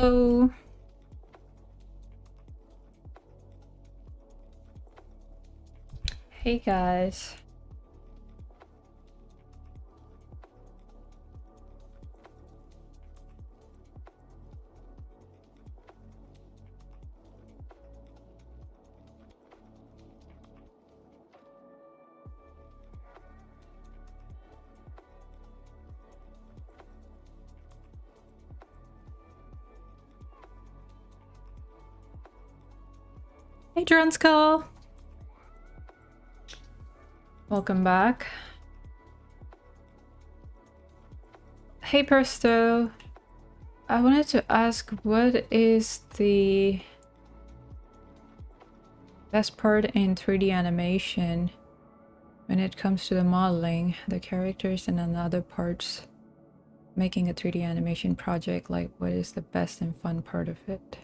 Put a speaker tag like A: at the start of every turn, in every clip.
A: Hello. Hey guys. Hey Drunskull. Welcome back. Hey Presto. I wanted to ask, what is the best part in 3D animation when it comes to the modeling, the characters, and then other parts? Making a 3D animation project, like what is the best and fun part of it?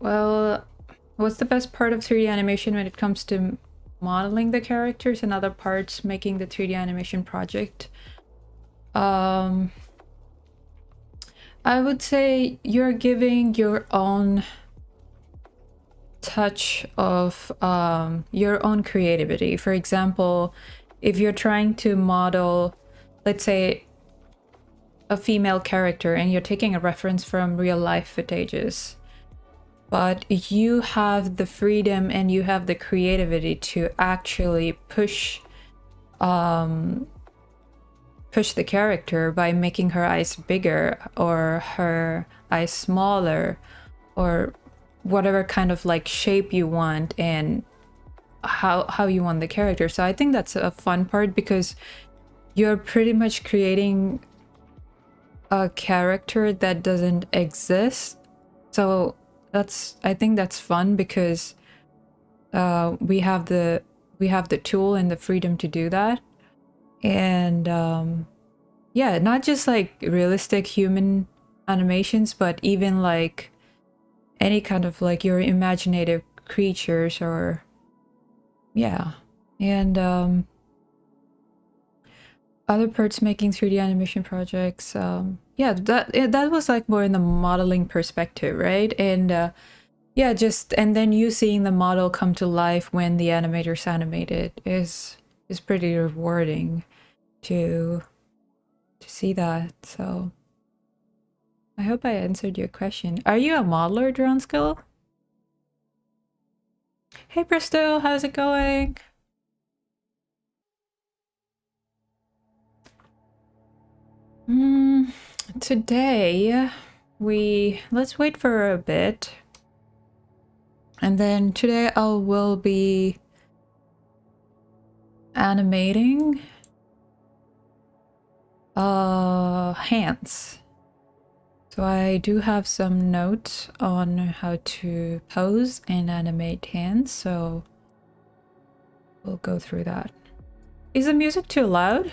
A: Well, what's the best part of 3D animation when it comes to modeling the characters and other parts making the 3D animation project? I would say you're giving your own touch of your own creativity. For example, if you're trying to model, let's say, a female character and you're taking a reference from real life footages, but you have the freedom and you have the creativity to actually push the character by making her eyes bigger or her eyes smaller or whatever kind of like shape you want and how you want the character. So I think that's a fun part because you're pretty much creating a character that doesn't exist. So I think that's fun because we have the tool and the freedom to do that. And yeah, not just like realistic human animations, but even like any kind of like your imaginative creatures or yeah. And other parts making 3D animation projects, yeah, that was like more in the modeling perspective, right? And yeah, just and then you seeing the model come to life when the animators animate it is pretty rewarding to see that. So I hope I answered your question. Are you a modeler, Dronskill? Hey Bristow, how's it going? Today let's wait for a bit. And then today I will be animating hands. So I do have some notes on how to pose and animate hands, so we'll go through that. Is the music too loud?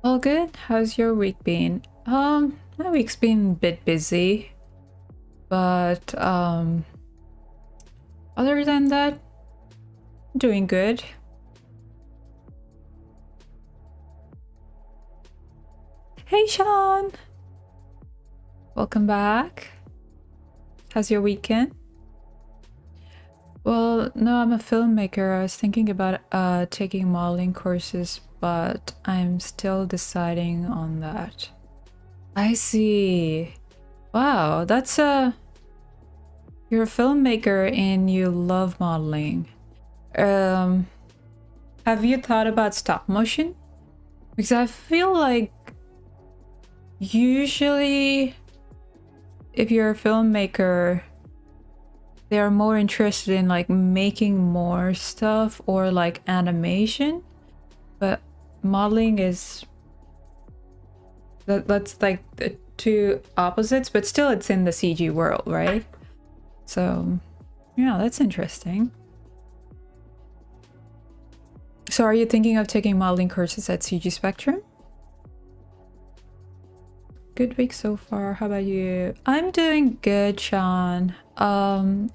A: All good? How's your week been? My week's been a bit busy, but other than that, doing good. Hey Sean! Welcome back. How's your weekend? Well, no, I'm a filmmaker. I was thinking about taking modeling courses, but I'm still deciding on that. I see. Wow, that's you're a filmmaker and you love modeling. Have you thought about stop motion? Because I feel like usually if you're a filmmaker, they are more interested in like making more stuff or like animation, but modeling is That's like the two opposites, but still it's in the CG world, right? So yeah, that's interesting. So are you thinking of taking modeling courses at CG Spectrum? Good week so far. How about you? I'm doing good, Sean.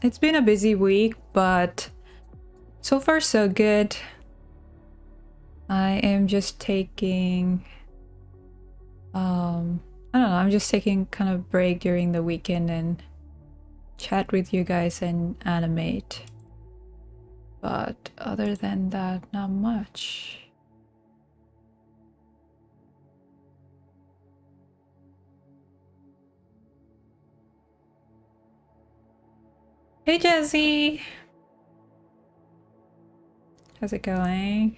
A: It's been a busy week, but so far so good. I am just taking I don't know, I'm just taking kind of break during the weekend and chat with you guys and animate. But other than that, not much. Hey Jesse! How's it going?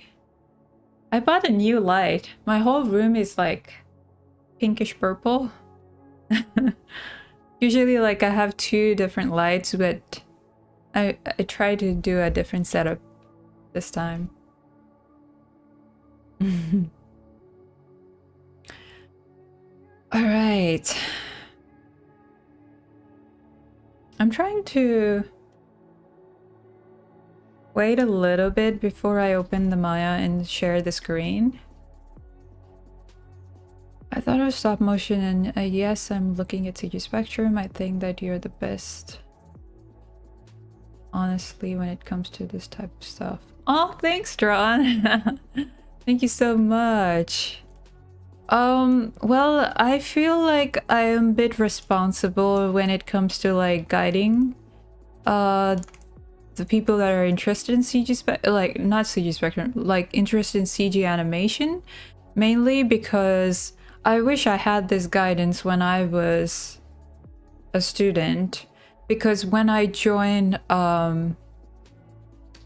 A: I bought a new light. My whole room is like pinkish purple. Usually like I have two different lights, but I try to do a different setup this time. All right. I'm trying to wait a little bit before I open the Maya and share the screen. I thought of stop motion, and yes, I'm looking at CG Spectrum. I think that you're the best, honestly, when it comes to this type of stuff. Oh, thanks, Drawn. Thank you so much. Well, I feel like I am a bit responsible when it comes to like guiding the people that are interested in CG like not CG Spectrum, like interested in CG animation, mainly because I wish I had this guidance when I was a student, because when I joined I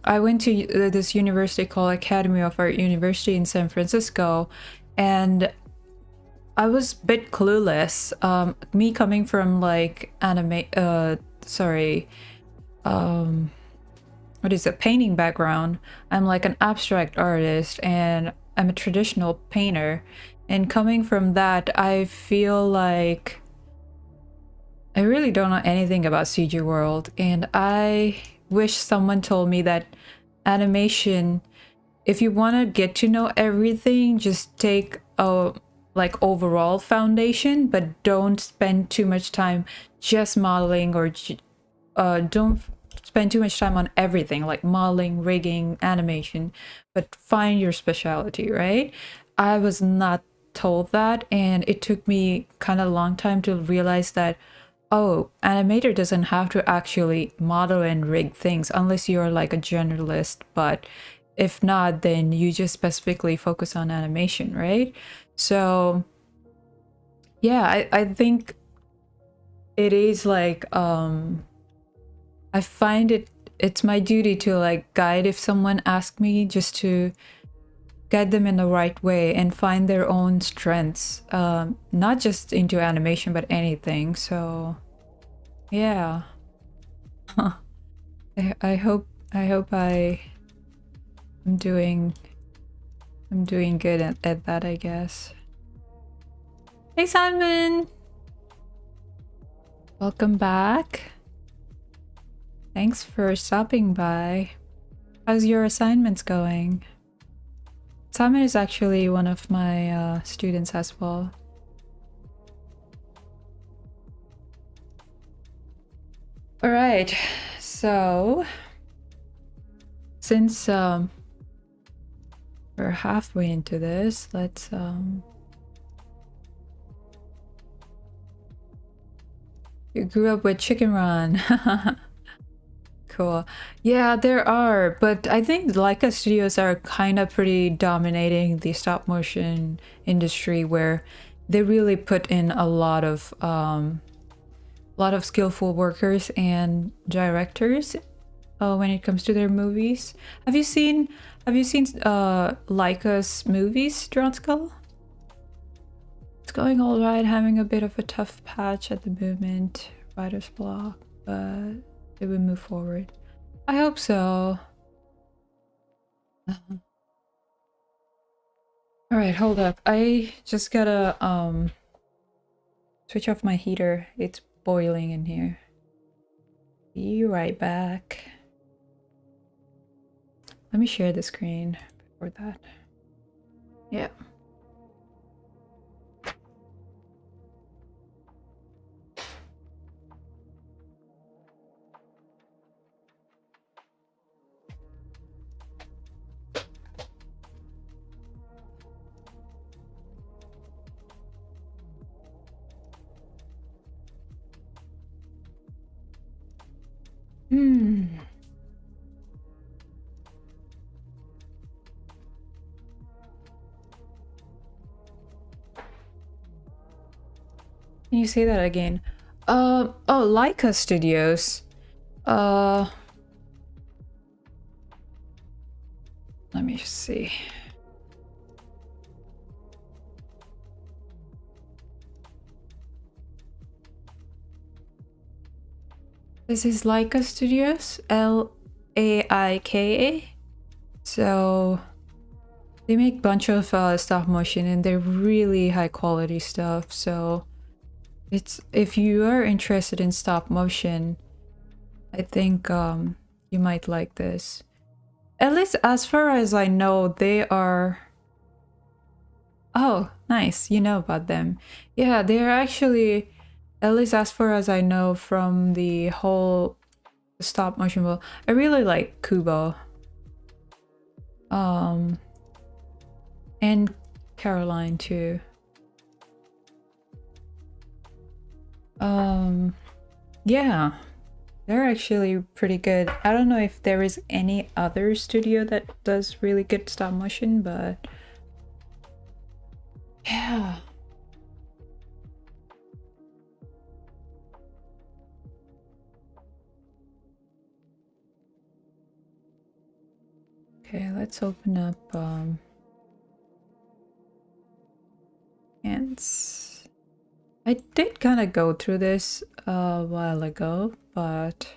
A: went to this university called Academy of Art University in San Francisco, and I was a bit clueless. Me coming from like what is it, painting background. I'm like an abstract artist and I'm a traditional painter. And coming from that, I feel like I really don't know anything about CG world. And I wish someone told me that animation, if you want to get to know everything, just take a like overall foundation, but don't spend too much time just modeling, or don't spend too much time on everything like modeling, rigging, animation, but find your specialty, right? I was not told that, and it took me kind of a long time to realize that, oh, animator doesn't have to actually model and rig things unless you're like a generalist, but if not, then you just specifically focus on animation, right? So yeah, I think it is like I find it's my duty to like guide if someone asks me, just to guide them in the right way and find their own strengths, not just into animation but anything. So yeah. I hope I'm doing good at that, I guess. Hey Simon, welcome back. Thanks for stopping by. How's your assignments going? Simon is actually one of my students as well. All right, so since we're halfway into this, let's you grew up with Chicken Run. Cool. Yeah, there are, but I think Leica Studios are kind of pretty dominating the stop motion industry, where they really put in a lot of skillful workers and directors when it comes to their movies. Have you seen Leica's movies, Drawn Skull? It's going all right, having a bit of a tough patch at the moment, writer's block, but it will move forward. I hope so. All right, hold up. I just gotta Switch off my heater. It's boiling in here. Be right back. Let me share the screen before that. Yeah. Can you say that again? Oh, Leica Studios. Let me see. This is Leica Studios, Laika. So they make bunch of stop motion, and they're really high quality stuff. So it's, if you are interested in stop motion, I think you might like this. At least as far as I know, they are... Oh, nice. You know about them. Yeah, they're actually, at least as far as I know from the whole stop motion world, I really like Kubo. And Caroline too. Yeah, they're actually pretty good. I don't know if there is any other studio that does really good stop motion, but yeah. Okay, let's open up Ants. I did kind of go through this a while ago, but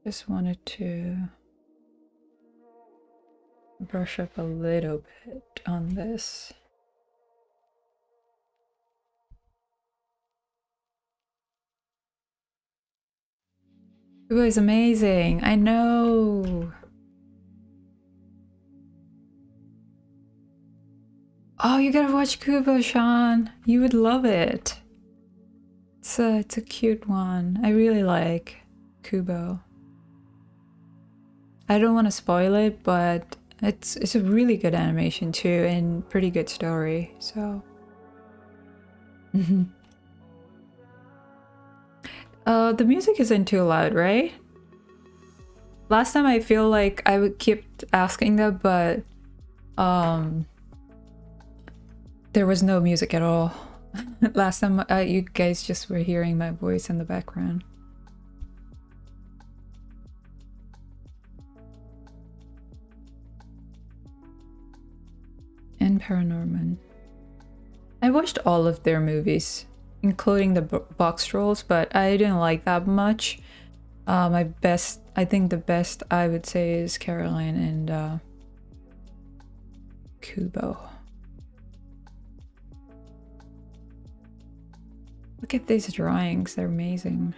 A: just wanted to brush up a little bit on this. It was amazing. I know. Oh, you gotta watch Kubo, Sean. You would love it. It's a cute one. I really like Kubo. I don't want to spoil it, but it's a really good animation too, and pretty good story. So. The music isn't too loud, right? Last time I feel like I would keep asking that, but there was no music at all. Last time you guys just were hearing my voice in the background. And Paranorman. I watched all of their movies, including the box trolls, but I didn't like that much. I think the best I would say is Caroline and Kubo. Look at these drawings, they're amazing.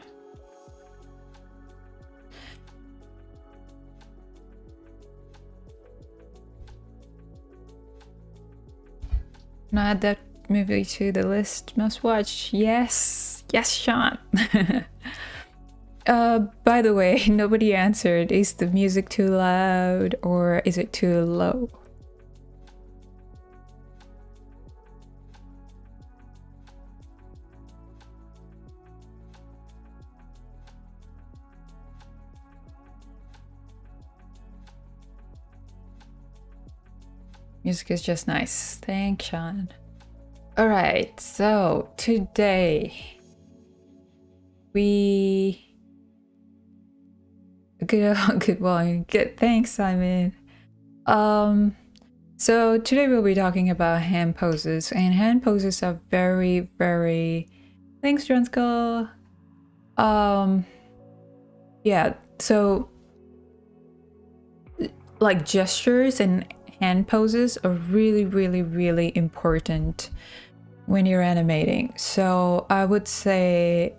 A: Now add that movie to the list. Must watch. Yes. Yes, Sean. By the way, nobody answered. Is the music too loud or is it too low? Music is just nice. Thanks, Sean. Alright, so today we... Good morning. Good. Thanks, Simon. So today we'll be talking about hand poses, and hand poses are very, very... Thanks, Drensko. Yeah, so like gestures and hand poses are really, really, really important when you're animating. So I would say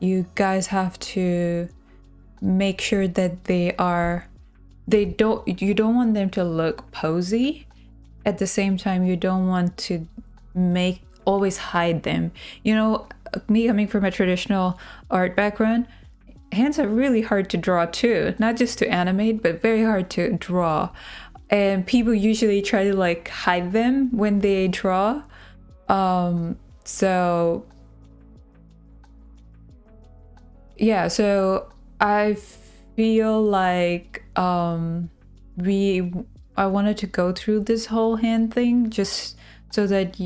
A: you guys have to make sure that you don't want them to look posy. At the same time, you don't want to always hide them. You know, me coming from a traditional art background, hands are really hard to draw too, not just to animate, but very hard to draw. And people usually try to like hide them when they draw. So yeah, so I feel like I wanted to go through this whole hand thing just so that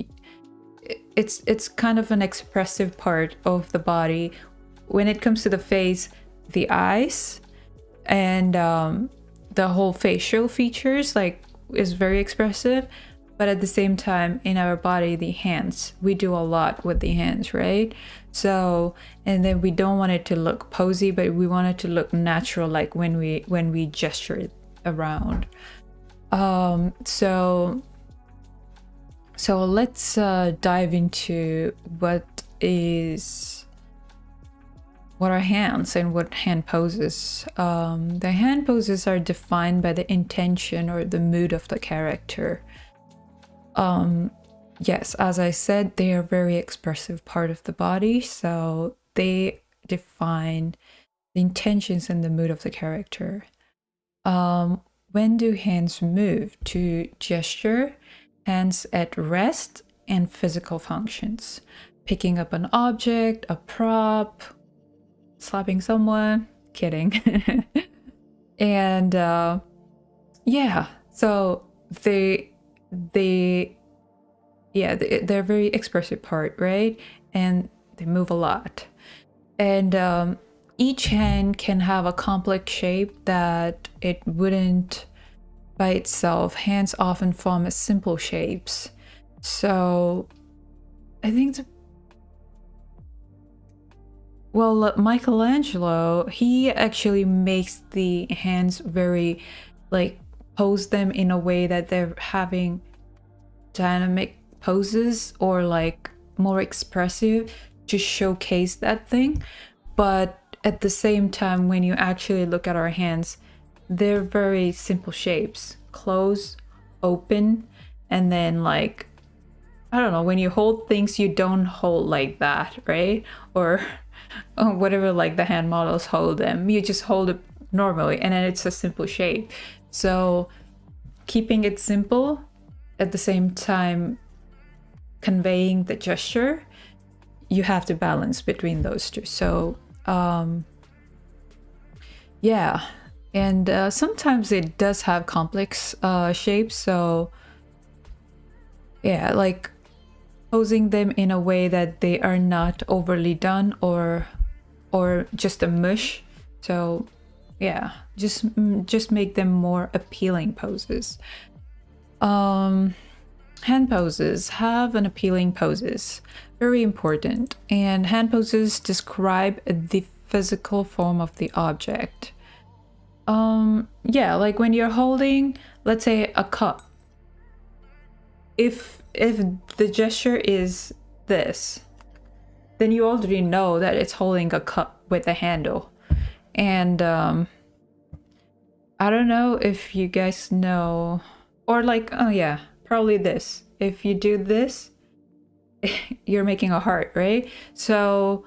A: it's kind of an expressive part of the body. When it comes to the face, the eyes and the whole facial features like is very expressive, but at the same time in our body, the hands, we do a lot with the hands, right? So, and then we don't want it to look posy, but we want it to look natural, like when we gesture it around. So let's dive into what are hands and what hand poses. The hand poses are defined by the intention or the mood of the character. Yes, as I said, they are very expressive part of the body, so they define the intentions and the mood of the character. When do hands move? To gesture, hands at rest, and physical functions. Picking up an object, a prop, slapping someone, kidding. And yeah, so they're a very expressive part, right? And they move a lot. And each hand can have a complex shape that it wouldn't by itself. Hands often form as simple shapes. So I think Michelangelo, he actually makes the hands very, like, pose them in a way that they're having dynamic poses or like more expressive to showcase that thing. But at the same time, when you actually look at our hands, they're very simple shapes. Close, open, and then like, I don't know, when you hold things, you don't hold like that, right? Or whatever like the hand models hold them. You just hold it normally and then it's a simple shape. So keeping it simple at the same time conveying the gesture, you have to balance between those two. So yeah, and sometimes it does have complex shapes. So yeah, like posing them in a way that they are not overly done or just a mush. So yeah, just make them more appealing poses. Hand poses have an appealing poses, very important, and hand poses describe the physical form of the object. Yeah, like when you're holding, let's say, a cup, if the gesture is this, then you already know that it's holding a cup with a handle. And I don't know if you guys know, or like, oh yeah, probably this. If you do this, you're making a heart, right? So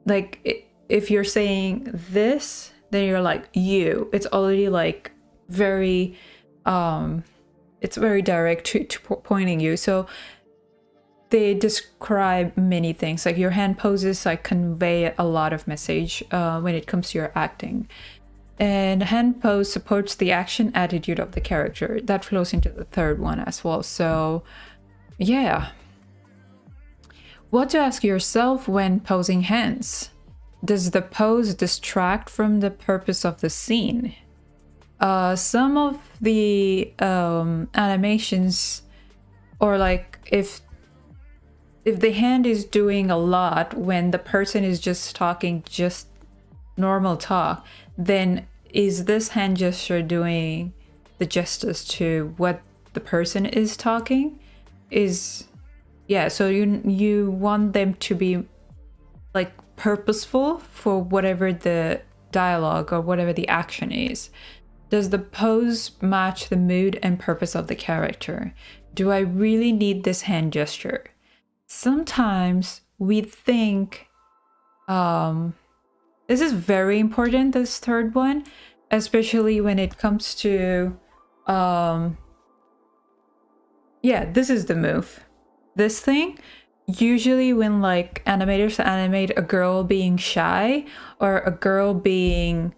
A: like if you're saying this, then you're like you. It's already like very it's very direct to pointing you. So they describe many things. Like your hand poses like convey a lot of message when it comes to your acting. And hand pose supports the action attitude of the character. That flows into the third one as well. So yeah. What to ask yourself when posing hands? Does the pose distract from the purpose of the scene? Some of the animations, or like if the hand is doing a lot when the person is just talking just normal talk, then is this hand gesture doing the justice to what the person is talking? Is yeah, so you want them to be like purposeful for whatever the dialogue or whatever the action is. Does the pose match the mood and purpose of the character? Do I really need this hand gesture? Sometimes we think this is very important, this third one, especially when it comes to yeah, this is the move. This thing, usually when like animators animate a girl being shy or a girl being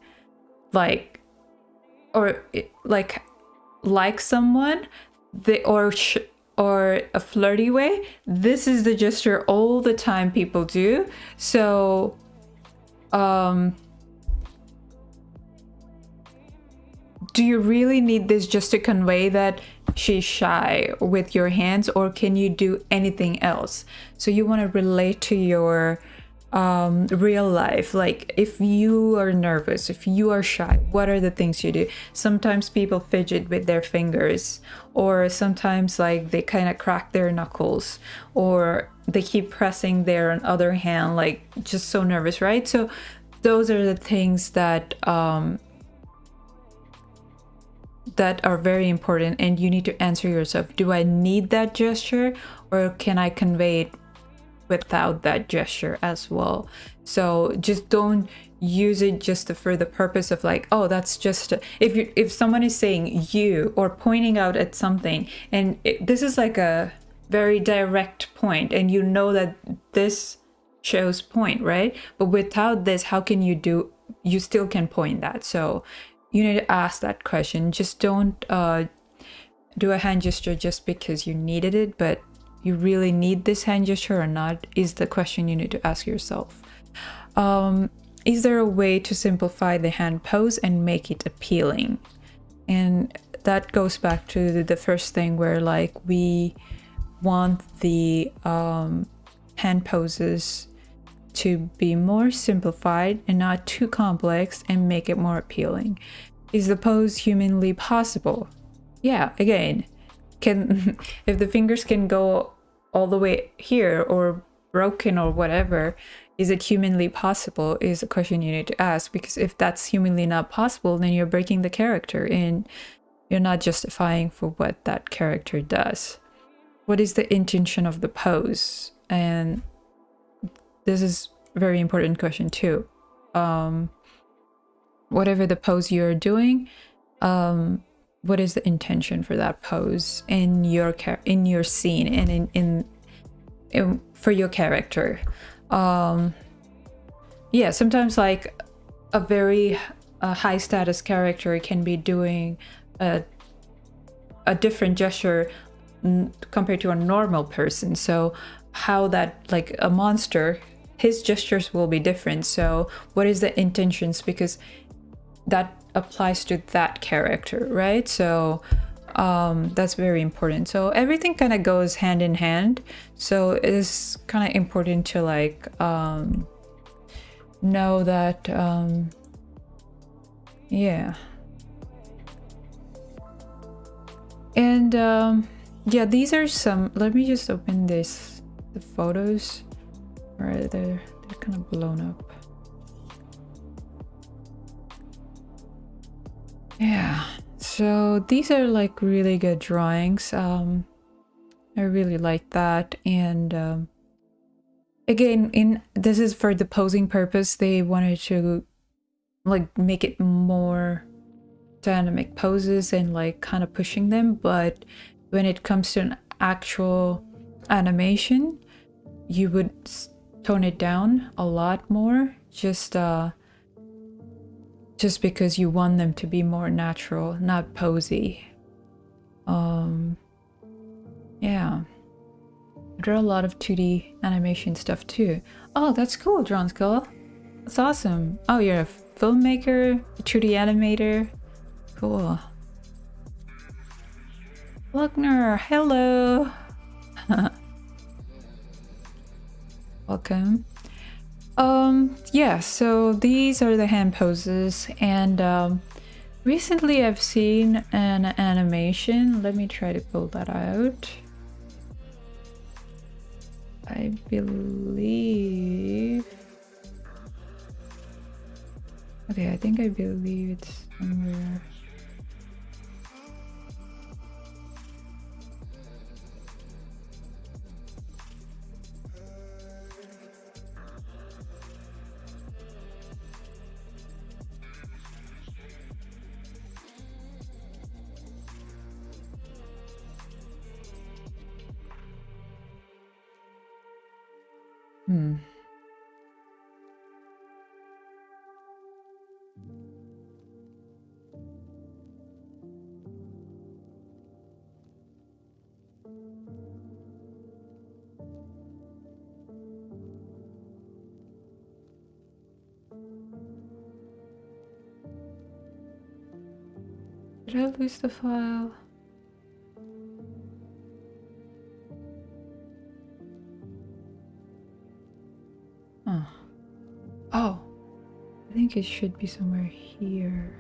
A: like, or like someone, or a flirty way, this is the gesture all the time people do. So do you really need this just to convey that she's shy with your hands, or can you do anything else? So you want to relate to your real life. Like if you are nervous, if you are shy, what are the things you do? Sometimes people fidget with their fingers, or sometimes like they kind of crack their knuckles, or they keep pressing their other hand, like just so nervous, right? So those are the things that that are very important, and you need to answer yourself, do I need that gesture, or can I convey it without that gesture as well? So just don't use it just for the purpose of like, oh, that's just if someone is saying you or pointing out at something, and this is like a very direct point, and you know that this shows point, right? But without this, how can you still can point that. So you need to ask that question. Just don't do a hand gesture just because you needed it, but you really need this hand gesture or not is the question you need to ask yourself. Is there a way to simplify the hand pose and make it appealing? And that goes back to the first thing where like we want the hand poses to be more simplified and not too complex and make it more appealing. Is the pose humanly possible? Yeah, again, can if the fingers can go all the way here or broken or whatever, is it humanly possible is a question you need to ask, because if that's humanly not possible, then you're breaking the character and you're not justifying for what that character does. What is the intention of the pose? And this is a very important question too. Whatever the pose you're doing, what is the intention for that pose in your scene and in for your character? Yeah, sometimes like a very high status character can be doing a different gesture compared to a normal person. So how that, like a monster, his gestures will be different. So what is the intentions? Because that applies to that character, right? So that's very important. So everything kind of goes hand in hand. So it is kind of important to like know that yeah. And yeah, these are some, let me just open the photos. Right, they're kind of blown up. Yeah, so these are like really good drawings. I really like that. And again, this is for the posing purpose. They wanted to like make it more dynamic poses and like kind of pushing them, but when it comes to an actual animation, you would tone it down a lot more, just because you want them to be more natural, not posy. Yeah, there are a lot of 2D animation stuff too. Oh, that's cool, Dronskill. That's awesome. Oh, you're a filmmaker, a 2D animator. Cool. Luckner, hello. Welcome. Yeah, so these are the hand poses, and recently I've seen an animation. Let me try to pull that out. I believe... Okay, I think I believe it's somewhere... Hmm. Did I lose the file? Oh. Oh. I think it should be somewhere here.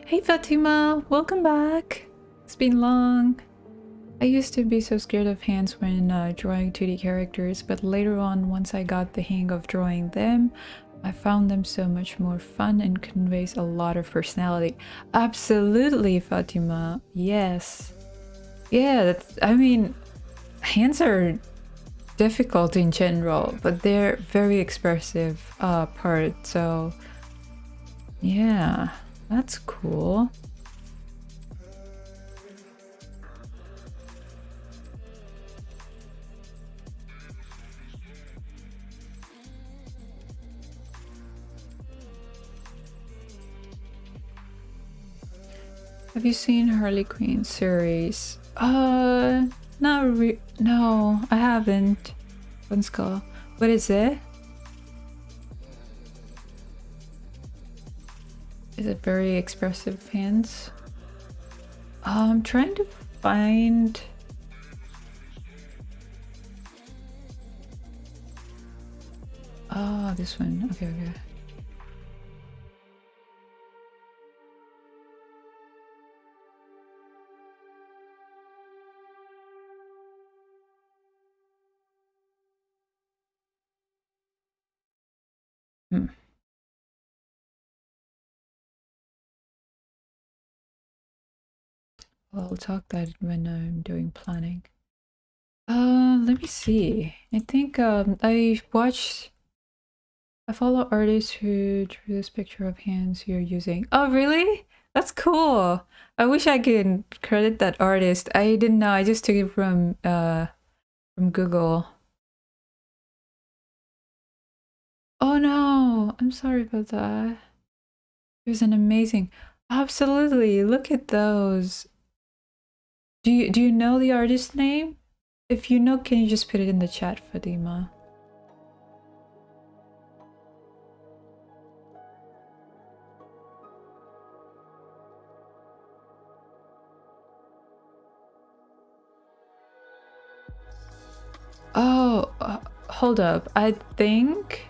A: Hey Fatima, welcome back. It's been long. I used to be so scared of hands when drawing 2D characters, but later on, once I got the hang of drawing them, I found them so much more fun and conveys a lot of personality. Absolutely, Fatima. Yes. Yeah, I mean, hands are difficult in general, but they're very expressive part, so yeah, that's cool. Have you seen Harley Quinn series? No, I haven't. What is it? Is it very expressive hands? I'm trying to find... Oh, this one. Okay. Well, I'll talk that when I'm doing planning. Let me see. I think I follow artists who drew this picture of hands you're using. Oh, really? That's cool. I wish I could credit that artist. I didn't know. I just took it from Google. Oh no, I'm sorry about that. It was an amazing. Absolutely. Look at those. Do you know the artist name? If you know, can you just put it in the chat, Fatima? Oh, hold up. I think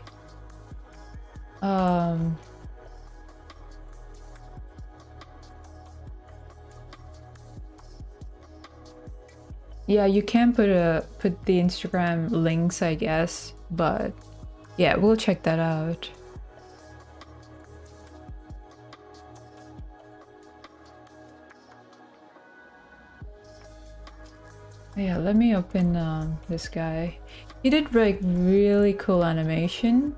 A: yeah, you can put the Instagram links, I guess, but yeah, we'll check that out. Yeah, let me open this guy. He did like really cool animation.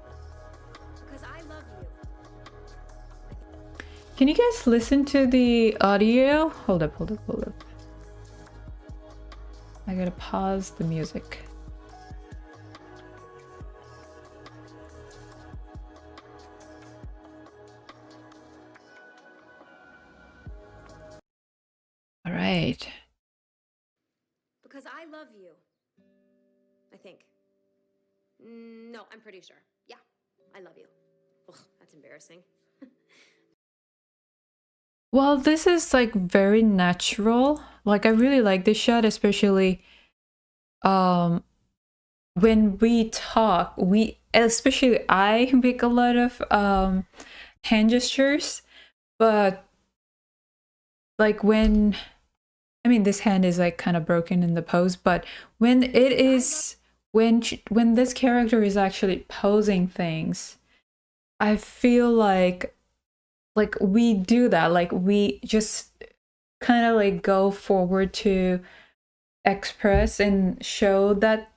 A: Can you guys listen to the audio? Hold up. I gotta pause the music. All right.
B: Because I love you. I think. No, I'm pretty sure. Yeah, I love you. Ugh, that's embarrassing.
A: Well, this is like very natural. Like I really like this shot, especially when we talk, especially I make a lot of hand gestures, but like when I mean, this hand is like kind of broken in the pose, but when it is when this character is actually posing things, I feel like we do that, like we just kind of like go forward to express and show that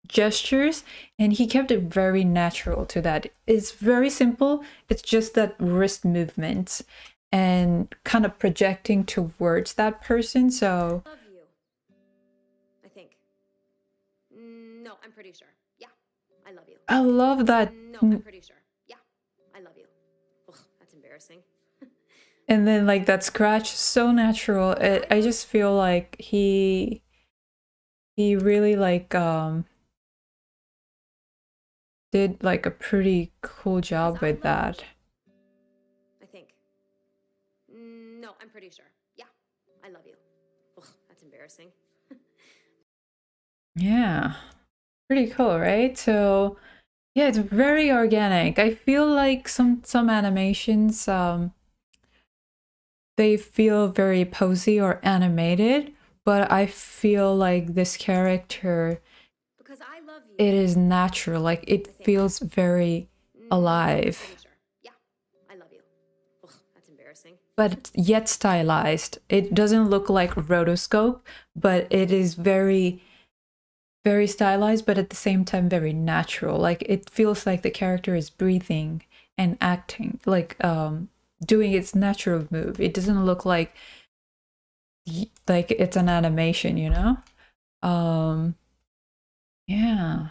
A: gestures, and he kept it very natural to that. It's very simple. It's just that wrist movements and kind of projecting towards that person. So
B: I love you. I think. No, I'm pretty sure. Yeah, I love you.
A: I love that.
B: No, I'm pretty sure. Yeah, I love you. Ugh, that's embarrassing.
A: And then like that scratch, so natural. I just feel like he really like did like a pretty cool job with that.
B: I think. No, I'm pretty sure. Yeah, I love you. Ugh, that's embarrassing.
A: Yeah, pretty cool, right? So yeah, it's very organic. I feel like some animations they feel very posy or animated, but I feel like this character,
B: Because I love you.
A: it is natural. Like it feels very alive,
B: Yeah, I love you. Ugh, that's embarrassing.
A: but yet stylized. It doesn't look like rotoscope, but it is very stylized, but at the same time very natural. Like it feels like the character is breathing and acting, like doing its natural move. It doesn't look like it's an animation, you know? Yeah.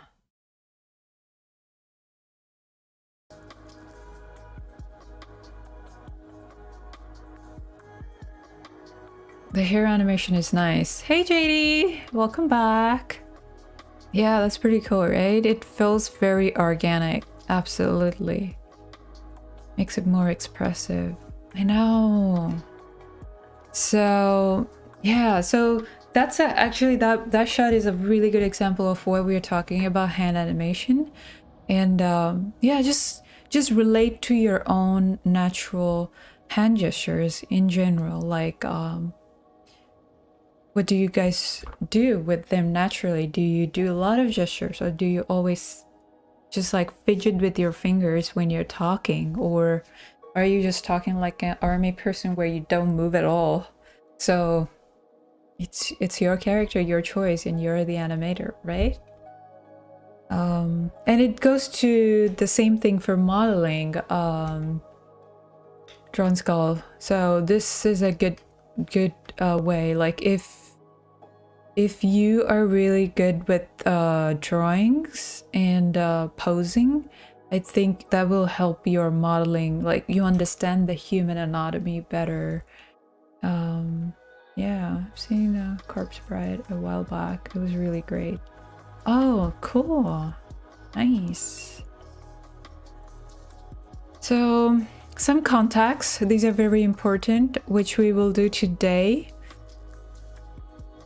A: The hair animation is nice. Hey JD, welcome back. Yeah, that's pretty cool, right? It feels very organic. Absolutely. Makes it more expressive. I know. So, yeah, so that's actually that shot is a really good example of what we are talking about, hand animation. And yeah, just relate to your own natural hand gestures in general. Like what do you guys do with them naturally? Do you do a lot of gestures, or do you always just like fidget with your fingers when you're talking, or are you just talking like an army person where you don't move at all? So it's your character, your choice, and you're the animator, right? And it goes to the same thing for modeling, Drawn Skull. So this is a good way. Like if you are really good with drawings and posing, I think that will help your modeling. Like you understand the human anatomy better. Yeah, I've seen Corpse Bride a while back. It was really great. Oh, cool. Nice. So some contacts, these are very important, which we will do today.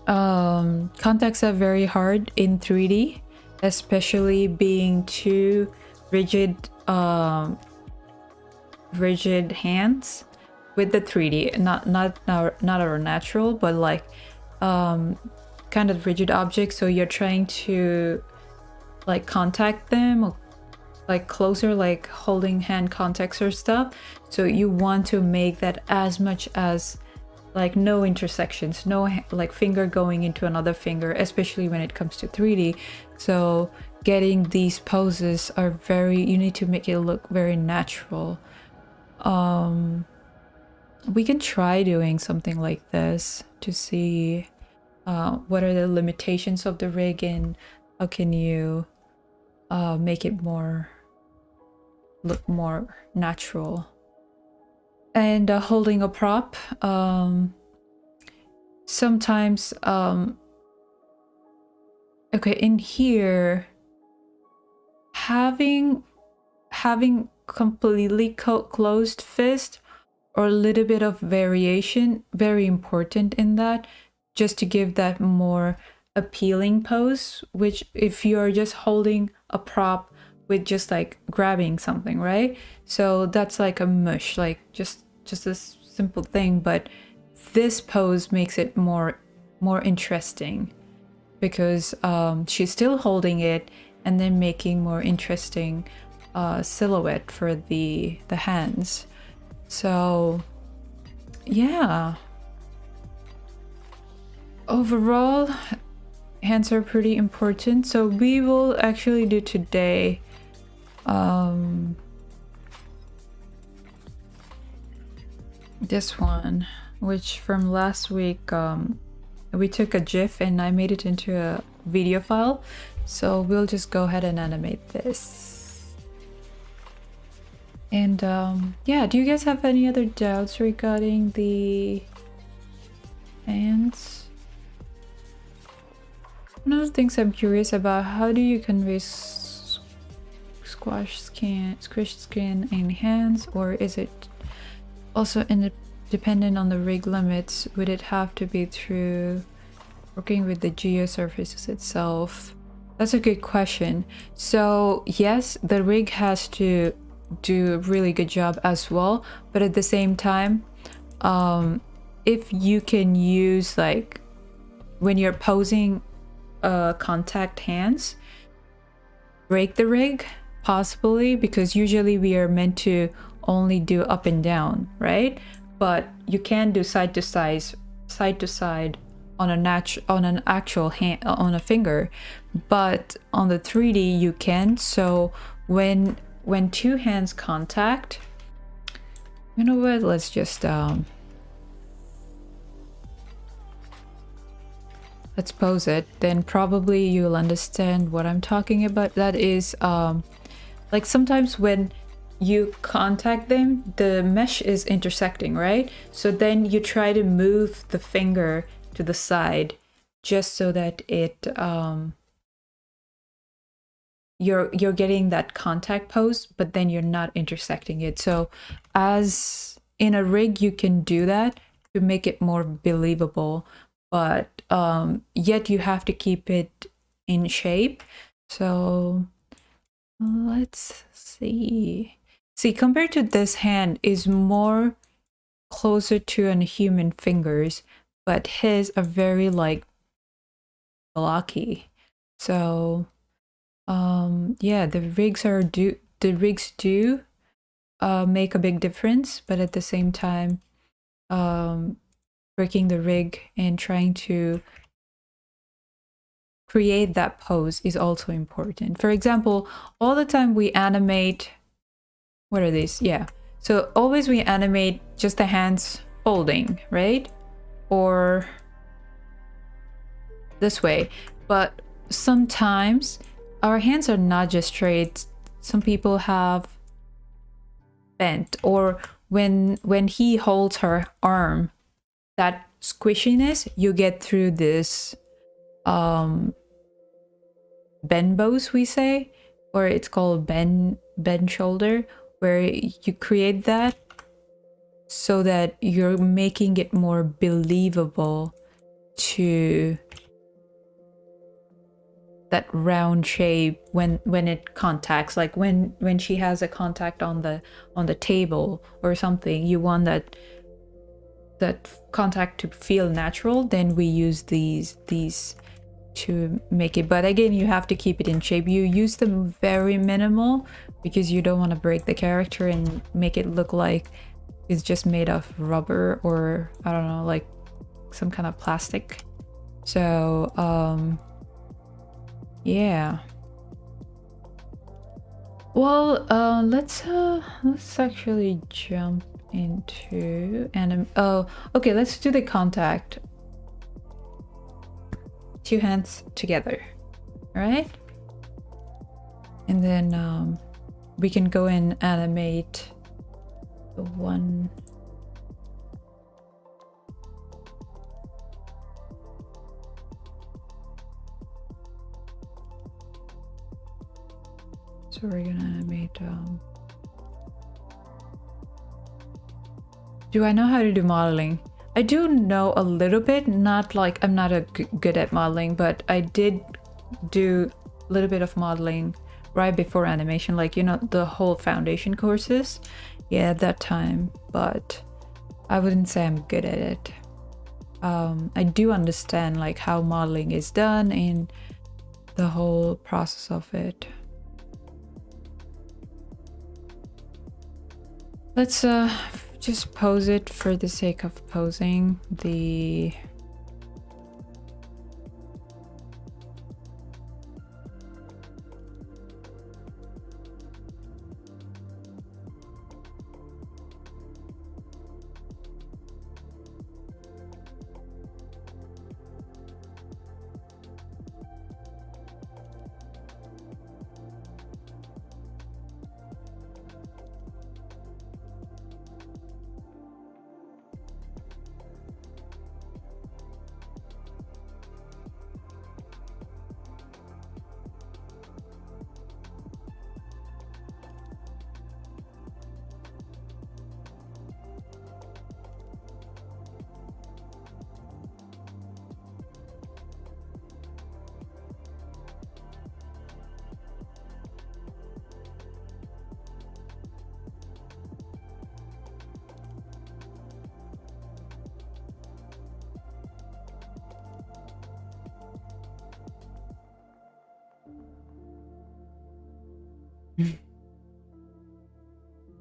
A: Contacts are very hard in 3D, especially being too rigid rigid hands with the 3D, not our natural, but like kind of rigid objects. So you're trying to like contact them, or like closer, like holding hand contacts or stuff. So you want to make that as much as like no intersections, no like finger going into another finger, especially when it comes to 3D. So getting these poses are you need to make it look very natural. We can try doing something like this to see what are the limitations of the rig, and how can you make it look more natural. And holding a prop, sometimes okay, in here having completely closed fist or a little bit of variation, very important in that, just to give that more appealing pose. Which if you're just holding a prop with just like grabbing something, right? So that's like a mush, like just a simple thing. But this pose makes it more more interesting, because she's still holding it and then making more interesting silhouette for the hands. So yeah, overall hands are pretty important. So we will actually do today this one, which from last week we took a GIF and I made it into a video file. So we'll just go ahead and animate this. And yeah, do you guys have any other doubts regarding the hands? One of the things I'm curious about, how do you convey squished skin in hands, or is it also dependent on the rig limits? Would it have to be through working with the geosurfaces itself? That's a good question. So yes, the rig has to do a really good job as well, but at the same time, if you can use, like, when you're posing contact hands, break the rig possibly, because usually we are meant to only do up and down, right? But you can do side to side on an actual hand, on a finger, but on the 3D you can. So when two hands contact, you know what, let's just let's pose it, then probably you'll understand what I'm talking about. That is like sometimes when you contact them, the mesh is intersecting, right? So then you try to move the finger to the side just so that it you're getting that contact pose, but then you're not intersecting it. So as in a rig you can do that to make it more believable, but yet you have to keep it in shape. So let's see, compared to this hand is more closer to an human fingers, but his are very like blocky. So yeah, the rigs do make a big difference, but at the same time breaking the rig and trying to create that pose is also important. For example, all the time we animate, what are these? Yeah, so always we animate just the hands folding, right? Or this way, but sometimes our hands are not just straight. Some people have bent, or when he holds her arm, that squishiness you get through this bend bows, we say, or it's called bend shoulder, where you create that so that you're making it more believable to that round shape when it contacts, like when she has a contact on the table or something. You want that contact to feel natural, then we use these to make it. But again, you have to keep it in shape. You use them very minimal because you don't want to break the character and make it look like it's just made of rubber, or I don't know, like some kind of plastic. So yeah, well, let's actually jump into okay, let's do the contact. Two hands together, all right? And then we can go and animate the one. So we're gonna animate do I know how to do modeling? I do know a little bit, not like I'm not good at modeling, but I did do a little bit of modeling right before animation, like, you know, the whole foundation courses. Yeah, at that time, but I wouldn't say I'm good at it. I do understand like how modeling is done and the whole process of it. Let's just pose it for the sake of posing the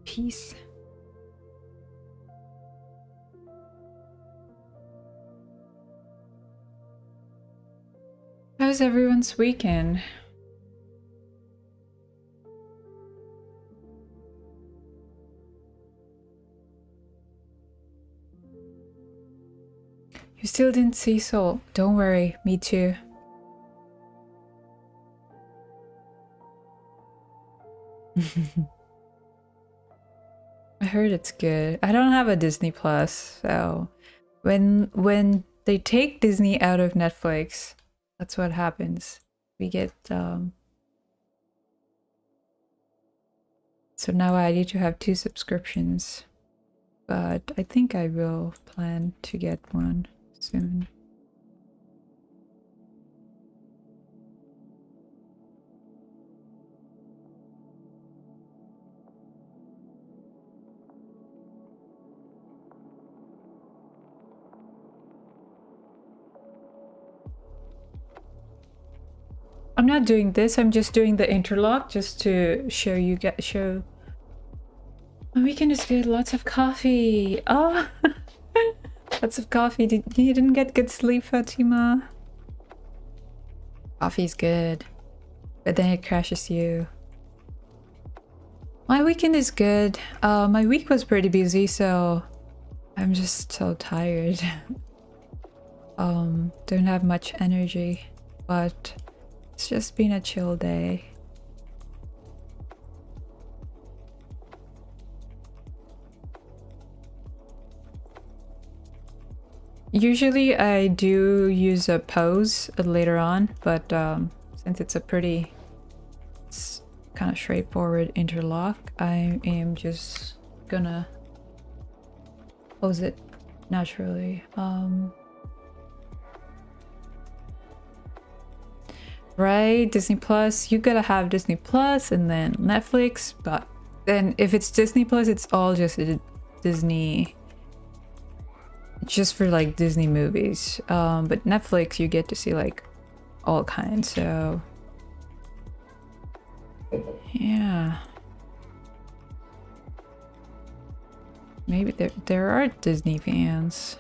A: piece. How's everyone's weekend? You still didn't see Soul. Don't worry, me too. I heard it's good. I don't have a Disney Plus, so when they take Disney out of Netflix, that's what happens. We get so now I need to have 2 subscriptions, but I think I will plan to get one soon. I'm not doing this, I'm just doing the interlock just to show you show. My weekend is good, lots of coffee. Oh, lots of coffee. You didn't get good sleep, Fatima? Coffee's good, but then it crashes you. My weekend is good. My week was pretty busy, so I'm just so tired. Don't have much energy, but it's just been a chill day. Usually I do use a pose later on, but since it's a pretty kind of straightforward interlock, I am just gonna pose it naturally. Right, Disney Plus, you gotta have Disney Plus and then Netflix, but then if it's Disney Plus, it's all just Disney, just for like Disney movies. But Netflix, you get to see like all kinds, so yeah. Maybe there are Disney fans.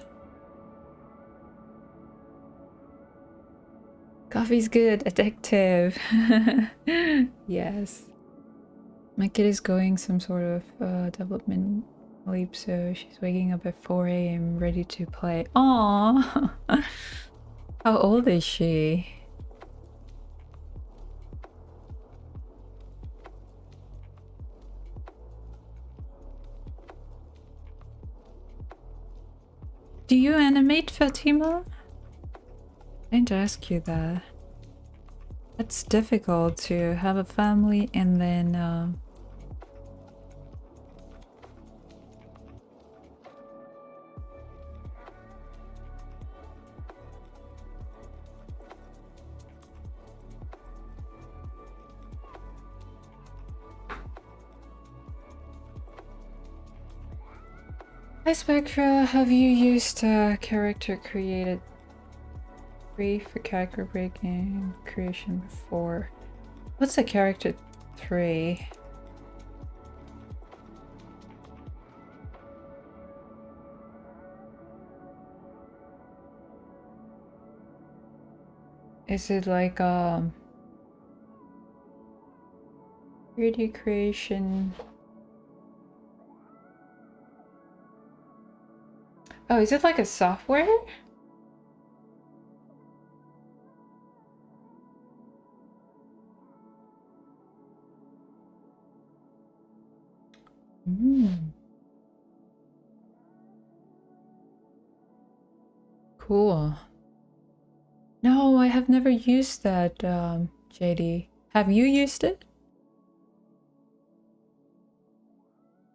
A: Coffee's good, addictive. Yes. My kid is going some sort of development leap, so she's waking up at 4 a.m. ready to play. Aww. How old is she? Do you animate, Fatima? I didn't ask you that. It's difficult to have a family and then Hi Spectra, have you used character created free for character breaking creation before? What's a character 3? Is it like 3D creation? Oh, is it like a software? Cool. No, I have never used that, JD. Have you used it?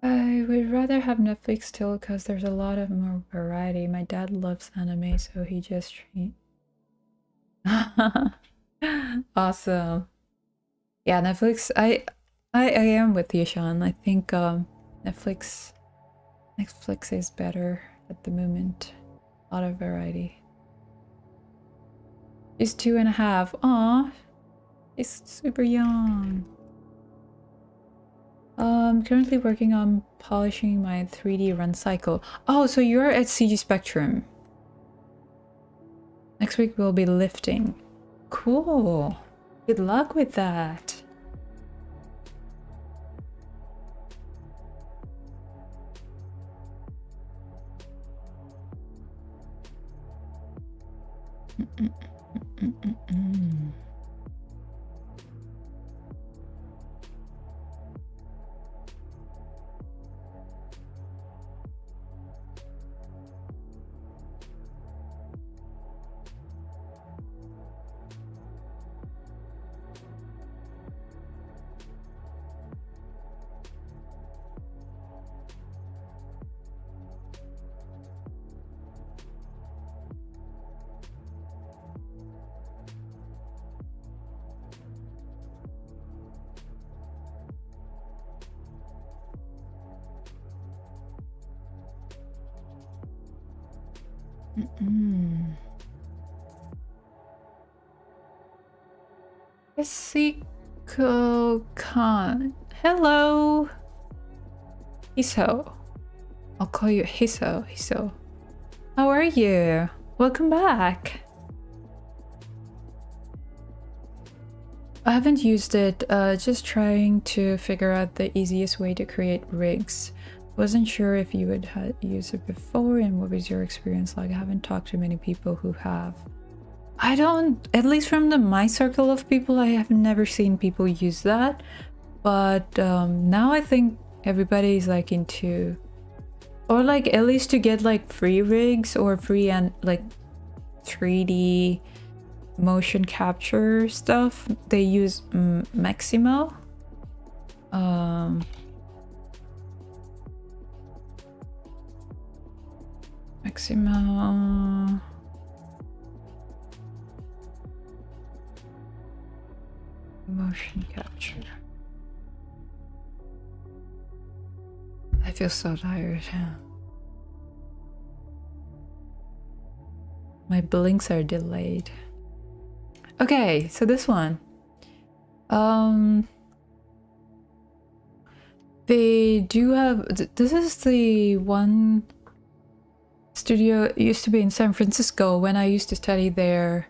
A: I would rather have Netflix still because there's a lot of more variety. My dad loves anime, so he just Awesome. Yeah, Netflix. I am with you, Sean. I think Netflix is better at the moment. A lot of variety. She's 2.5. Aw, she's super young. Currently working on polishing my 3D run cycle. Oh, so you're at CG Spectrum. Next week we'll be lifting. Cool. Good luck with that. Hisiko Khan. Hello. Hiso. I'll call you Hiso. Hiso. How are you? Welcome back. I haven't used it, just trying to figure out the easiest way to create rigs. Wasn't sure if you would use it before and what was your experience like. I haven't talked to many people who have. I don't, at least from my circle of people, I have never seen people use that. But now I think everybody's like into, or like at least to get like free rigs or free and like 3D motion capture stuff, they use Maximo. Maximo. Motion capture. I feel so tired. My blinks are delayed. Okay, so this one. They do have, this is the one studio. It used to be in San Francisco when I used to study there.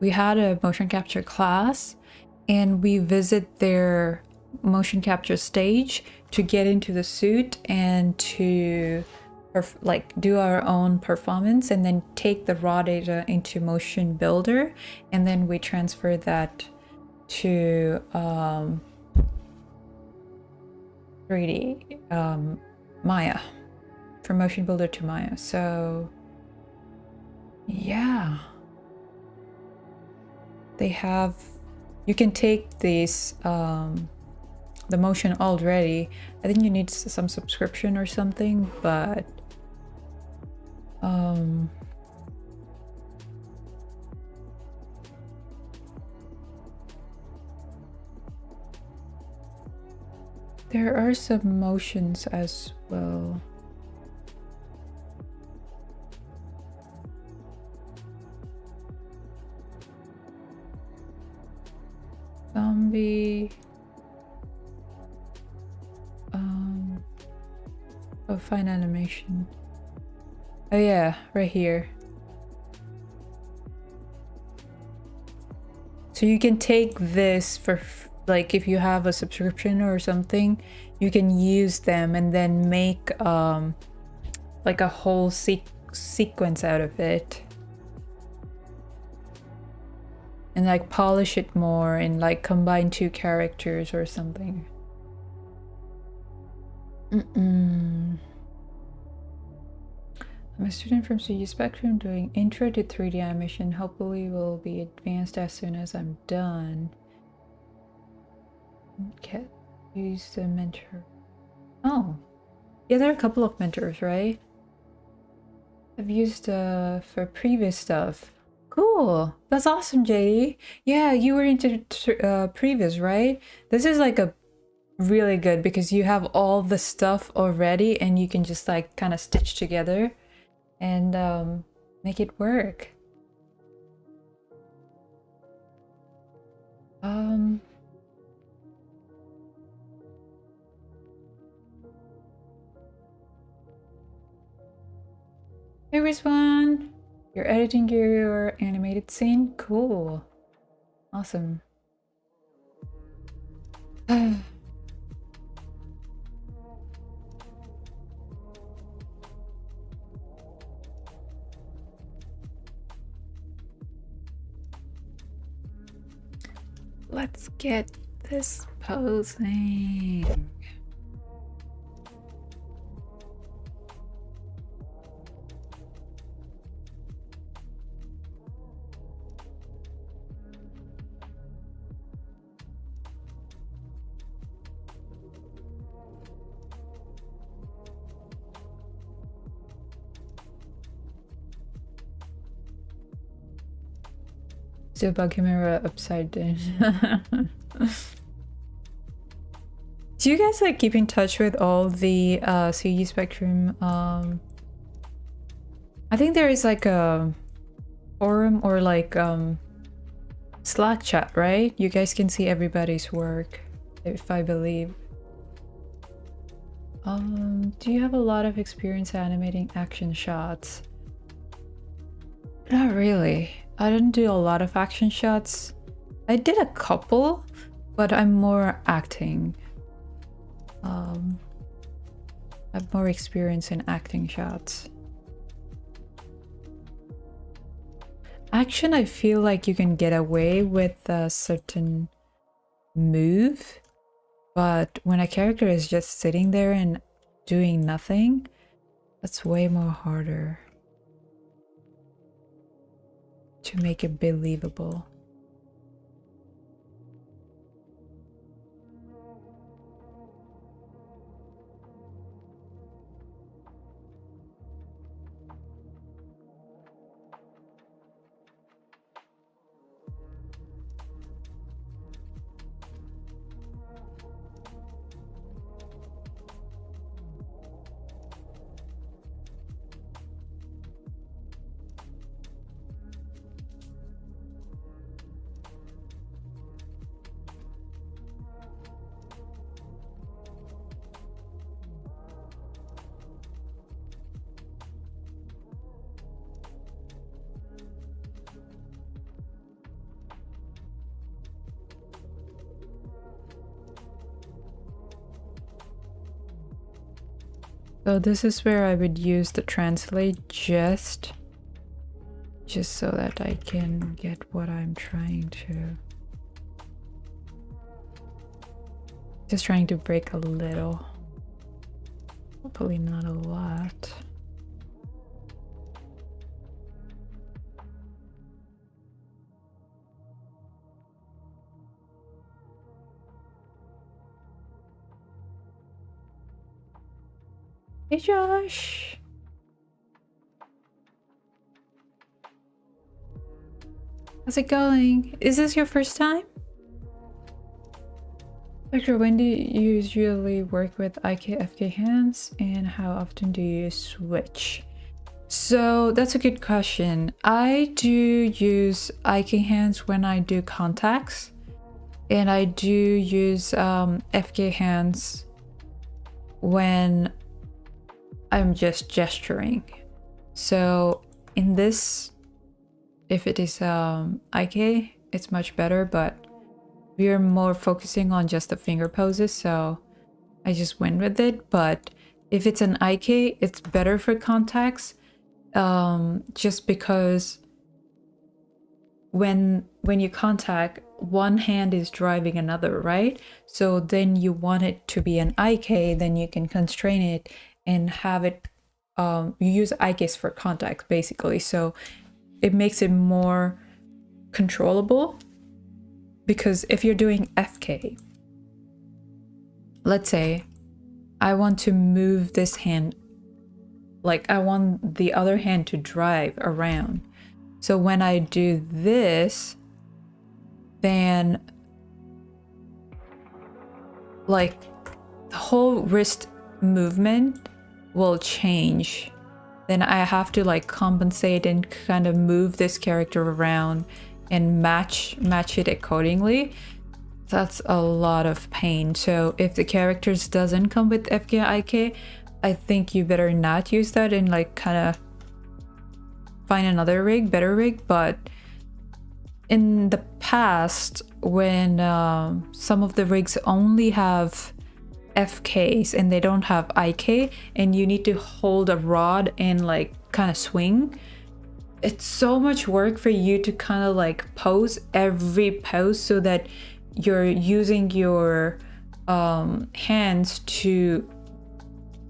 A: We had a motion capture class and we visit their motion capture stage to get into the suit and to like do our own performance and then take the raw data into Motion Builder, and then we transfer that to 3D Maya, from Motion Builder to Maya. So yeah, they have, you can take these the motion already. I think you need some subscription or something, but there are some motions as well. Zombie. Oh, fine animation. Oh yeah, right here. So you can take this for like if you have a subscription or something, you can use them and then make like a whole sequence out of it. And like polish it more and like combine two characters or something. I'm a student from CGS Spectrum doing intro to 3D animation. Hopefully will be advanced as soon as I'm done. Okay, use the mentor. Oh, yeah, there are a couple of mentors, right? I've used for previous stuff. Cool, that's awesome, JD. Yeah, you were into previous, right? This is like a really good because you have all the stuff already and you can just like kind of stitch together and make it work. Hey Rizwan, you're editing your animated scene? Cool. Awesome. Let's get this posing. Still bug camera upside down. Do you guys like keep in touch with all the CG Spectrum? I think there is like a forum or like Slack chat, right? You guys can see everybody's work, if I believe. Do you have a lot of experience animating action shots? Not really. I didn't do a lot of action shots. I did a couple, but I'm more acting. I have more experience in acting shots. Action, I feel like you can get away with a certain move, but when a character is just sitting there and doing nothing, that's way more harder to make it believable. So this is where I would use the translate just so that I can get what I'm trying to. Just trying to break a little. Hopefully not a lot. Hey Josh! How's it going? Is this your first time? Spectra, when do you usually work with IKFK hands and how often do you switch? So that's a good question. I do use IK hands when I do contacts. And I do use FK hands when I'm just gesturing. So in this, if it is IK, it's much better, but we are more focusing on just the finger poses, so I just went with it. But if it's an IK, it's better for contacts, just because when you contact, one hand is driving another, right? So then you want it to be an IK, then you can constrain it and have it, you use IKs for contacts basically, so it makes it more controllable. Because if you're doing FK, let's say I want to move this hand, like I want the other hand to drive around. So when I do this, then like the whole wrist movement will change. Then I have to like compensate and kind of move this character around and match it accordingly. That's a lot of pain. So if the characters doesn't come with FKIK, I think you better not use that and like kind of find another rig, better rig. But in the past, when some of the rigs only have FKs and they don't have IK, and you need to hold a rod and like kind of swing, it's so much work for you to kind of like pose every pose so that you're using your hands to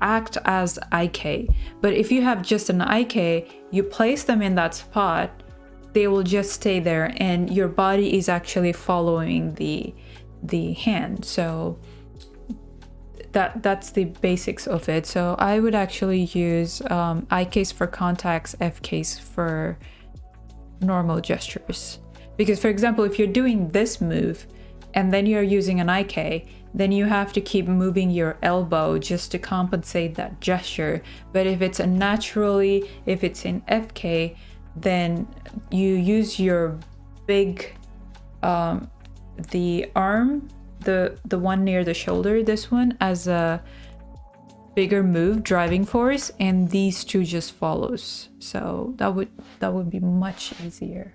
A: act as IK. But if you have just an IK, you place them in that spot, they will just stay there and your body is actually following the hand. So that's the basics of it. So I would actually use IKs for contacts, FKs for normal gestures. Because for example, if you're doing this move and then you're using an IK, then you have to keep moving your elbow just to compensate that gesture. But if it's in FK, then you use your big, the arm, the one near the shoulder, this one, as a bigger move, driving force, and these two just follows. So that would be much easier.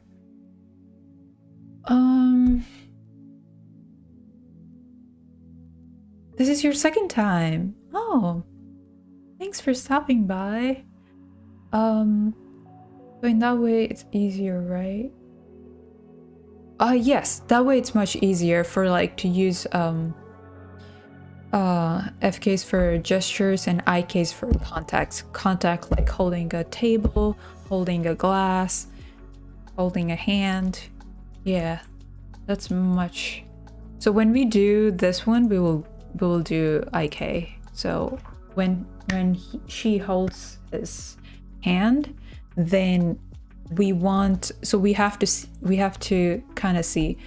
A: This is your second time. Oh, thanks for stopping by. So in that way it's easier, right? Yes, that way it's much easier for like to use FKs for gestures and IKs for contacts. Contact like holding a table, holding a glass, holding a hand. Yeah, that's much. So when we do this one, we will do IK. So when she holds his hand, then we have to kind of see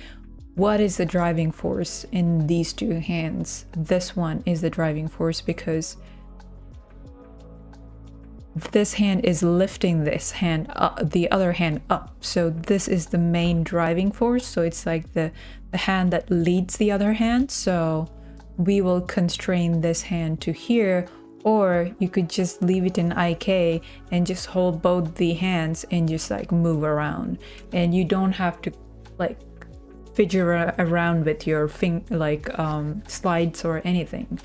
A: what is the driving force in these two hands. This one is the driving force because this hand is lifting this hand up, the other hand up. So this is the main driving force. So it's like the hand that leads the other hand. So we will constrain this hand to here, or you could just leave it in IK and just hold both the hands and just like move around, and you don't have to like fidget around with your slides or anything.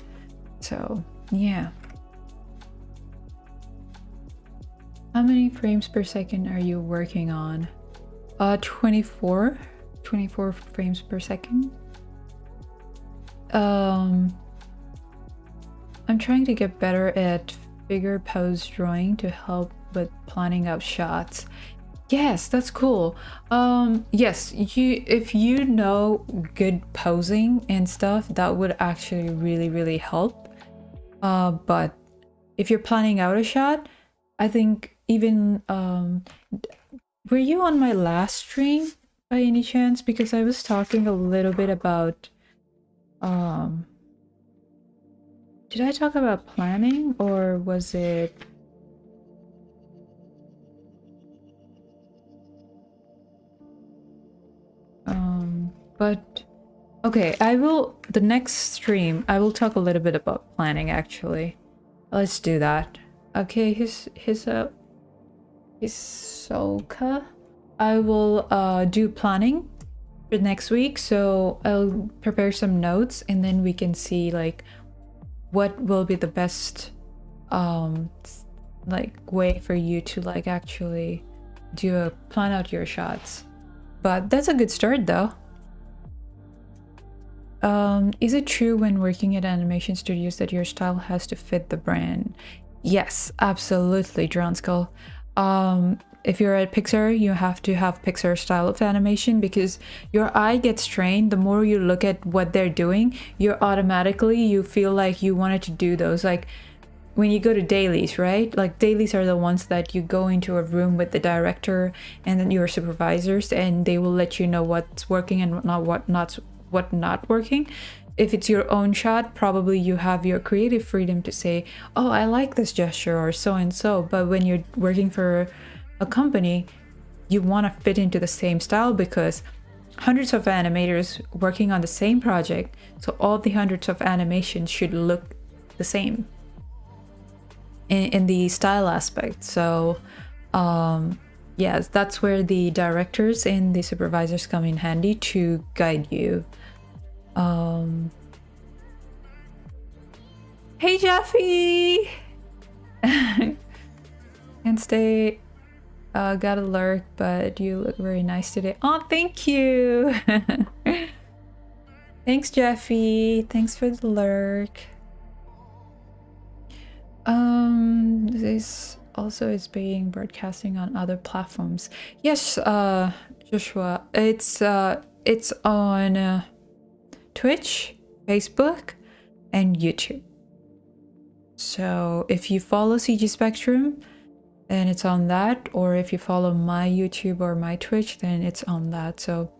A: So yeah. How many frames per second are you working on? 24 frames per second. I'm trying to get better at figure pose drawing to help with planning out shots. Yes, that's cool. Yes, if you know good posing and stuff, that would actually really help. But if you're planning out a shot, I think even were you on my last stream by any chance? Because I was talking a little bit about did I talk about planning, or was it but Okay, the next stream, I will talk a little bit about planning actually. Let's do that. Okay, Hisoka. I will do planning for next week, so I'll prepare some notes and then we can see like what will be the best like way for you to like actually plan out your shots. But that's a good start though. Is it true when working at animation studios that your style has to fit the brand? Yes, absolutely, Dronskull. If you're at Pixar, you have to have Pixar style of animation because your eye gets trained. The more you look at what they're doing, you feel like you wanted to do those. Like when you go to dailies, right? Like dailies are the ones that you go into a room with the director and then your supervisors, and they will let you know what's working and what not working. If it's your own shot, probably you have your creative freedom to say, oh, I like this gesture or so and so. But when you're working for a company, you want to fit into the same style because hundreds of animators working on the same project, so all the hundreds of animations should look the same in the style aspect. So yes, that's where the directors and the supervisors come in handy to guide you. Hey Jeffy! Can't stay, got a lurk, but you look very nice today. Oh, thank you! Thanks Jeffy, thanks for the lurk. This also is being broadcasting on other platforms. Yes, Joshua, it's on Twitch, Facebook, and YouTube. So if you follow CG Spectrum, then it's on that, or if you follow my YouTube or my Twitch, then it's on that. So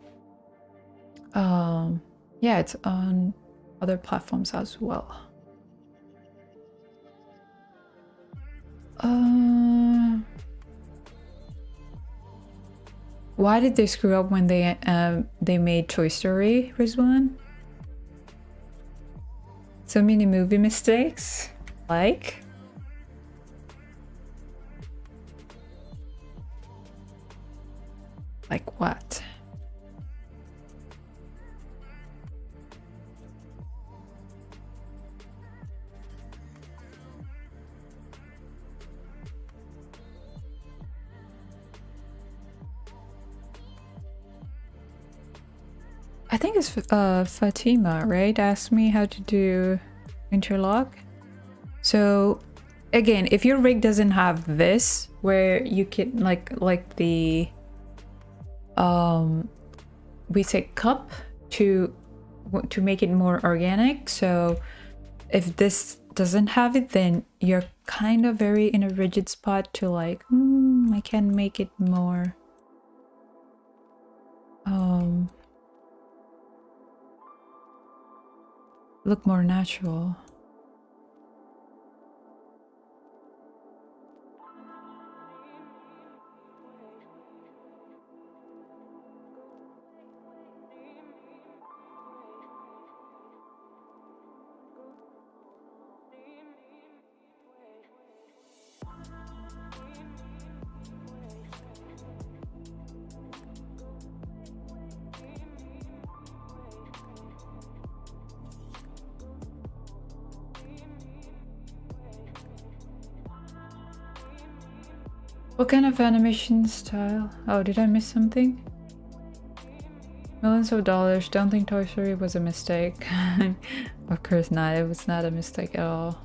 A: yeah, it's on other platforms as well. Why did they screw up when they made Toy Story, Rizwan? So many movie mistakes? Like what? I think it's Fatima, right? Asked me how to do interlock. So again, if your rig doesn't have this, where you can like the we say cup to make it more organic. So if this doesn't have it, then you're kind of very in a rigid spot to like, I can make it more look more natural. What kind of animation style? Oh, did I miss something? Millions of dollars. Don't think Toy Story was a mistake. Of course not. It was not a mistake at all.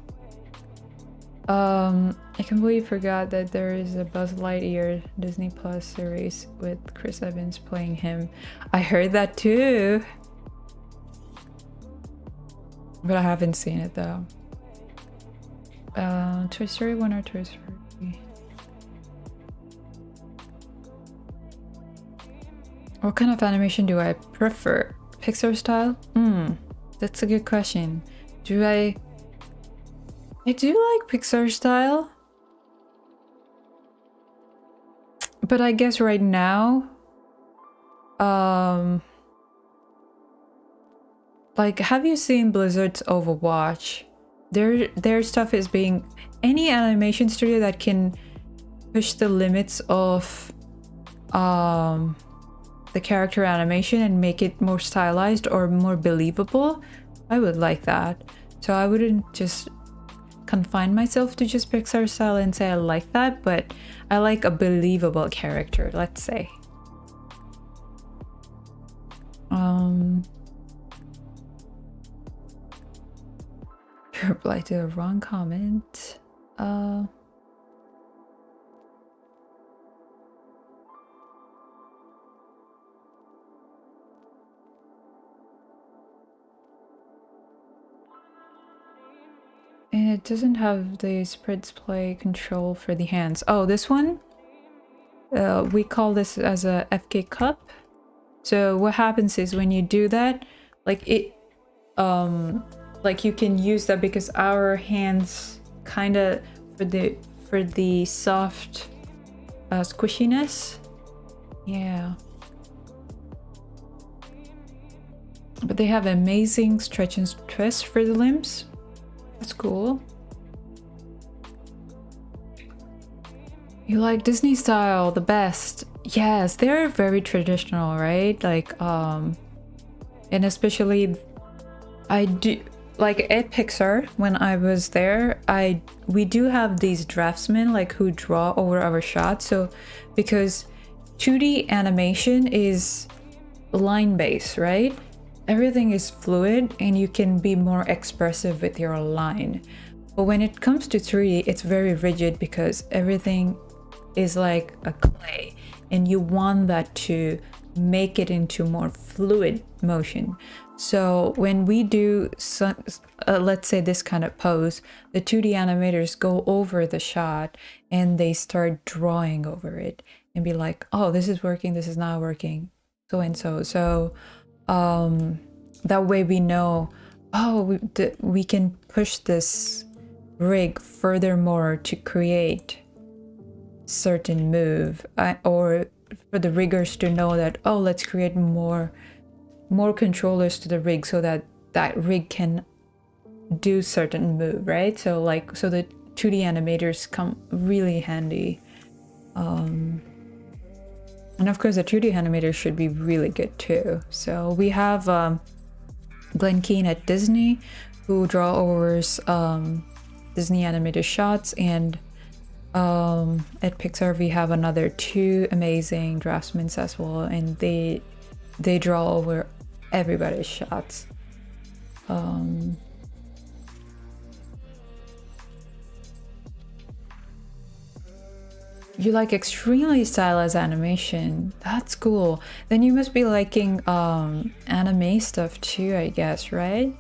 A: I completely forgot that there is a Buzz Lightyear Disney Plus series with Chris Evans playing him. I heard that too. But I haven't seen it though. Toy Story 1 or Toy Story 3? What kind of animation do I prefer? Pixar style? That's a good question. I do like Pixar style. But I guess right now, Like, have you seen Blizzard's Overwatch? Their stuff is being any animation studio that can push the limits of the character animation and make it more stylized or more believable. I would like that. So I wouldn't just confine myself to just Pixar style and say I like that, but I like a believable character, let's say. Reply to the wrong comment. And it doesn't have the spread play control for the hands. Oh, this one? We call this as a FK cup. So what happens is when you do that, like it, like you can use that because our hands kind of for the soft squishiness. Yeah. But they have amazing stretch and twist for the limbs. That's cool. You like Disney style the best. Yes, they're very traditional, right? Like and especially I do like at Pixar when I was there, we do have these draftsmen like who draw over our shots. So because 2D animation is line based, right? Everything is fluid and you can be more expressive with your line. But when it comes to 3D, it's very rigid because everything is like a clay and you want that to make it into more fluid motion. So when we do let's say this kind of pose, the 2D animators go over the shot and they start drawing over it and be like, oh, this is working, this is not working, so and so. So that way we know, oh, we can push this rig furthermore to create certain move, or for the riggers to know that, oh, let's create more controllers to the rig so that that rig can do certain move, right? So like, so the 2D animators come really handy. And of course the 2D animators should be really good too. So we have Glenn Keane at Disney who draw overs Disney animated shots, and at Pixar we have another 2 amazing draftsmen as well, and they draw over everybody's shots. You like extremely stylized animation. That's cool. Then you must be liking anime stuff too, I guess, right?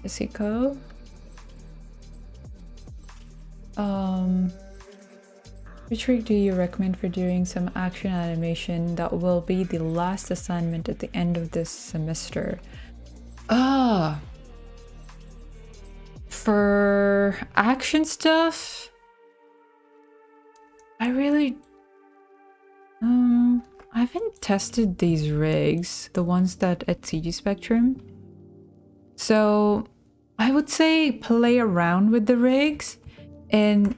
A: Isiko? Which trick do you recommend for doing some action animation that will be the last assignment at the end of this semester? For action stuff, I really I haven't tested these rigs, the ones that at CG Spectrum. So I would say play around with the rigs and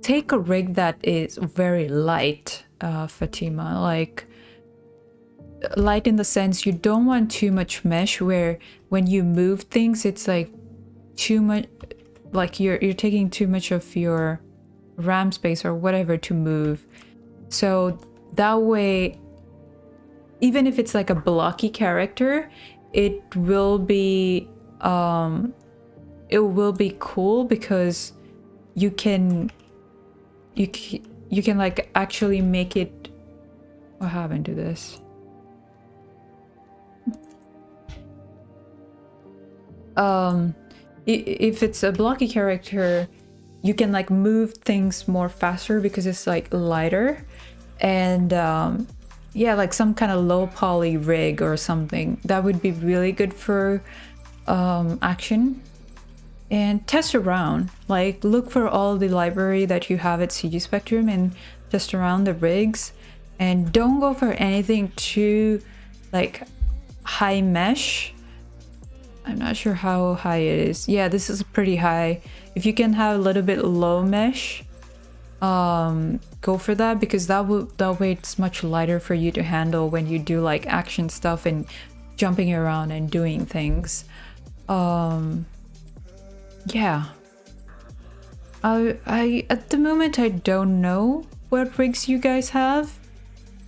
A: take a rig that is very light, Fatima. Like light in the sense you don't want too much mesh where when you move things it's like too much, like you're taking too much of your RAM space or whatever to move. So that way, even if it's like a blocky character, it will be cool because you can like actually make it. What happened to this? If it's a blocky character, you can like move things more faster because it's like lighter, and yeah, like some kind of low poly rig or something that would be really good for action. And test around, like look for all the library that you have at CG Spectrum and test around the rigs, and don't go for anything too like high mesh I'm not sure how high it is. Yeah, this is pretty high. If you can have a little bit low mesh, go for that, because that way it's much lighter for you to handle when you do like action stuff and jumping around and doing things. Yeah. I at the moment I don't know what rigs you guys have.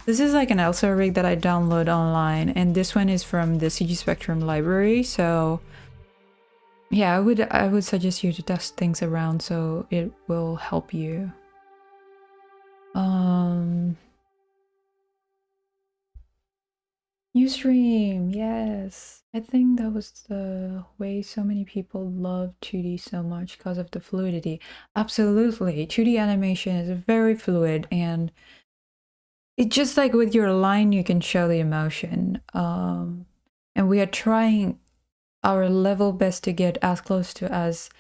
A: This is like an Elsa rig that I download online, and this one is from the CG Spectrum library. So yeah, I would suggest you to test things around so it will help you. Ustream, yes. I think that was the way so many people love 2D so much because of the fluidity. Absolutely. 2D animation is very fluid, and it's just like with your line, you can show the emotion. And we are trying our level best to get as close to as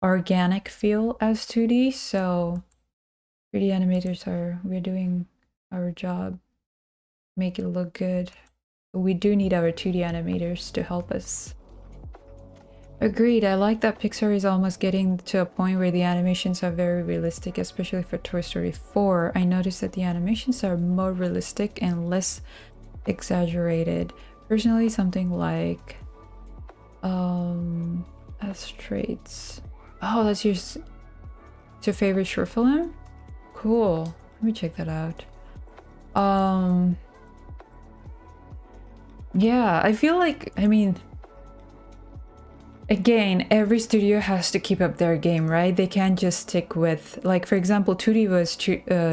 A: organic feel as 2D. So 3D animators we're doing our job, make it look good. We do need our 2D animators to help us. Agreed. I like that Pixar is almost getting to a point where the animations are very realistic, especially for Toy Story 4. I noticed that the animations are more realistic and less exaggerated. Personally, something like as traits. Oh, that's your favorite short film? Cool. Let me check that out. Yeah, I feel like, I mean, again, every studio has to keep up their game, right? They can't just stick with, like, for example, 2D was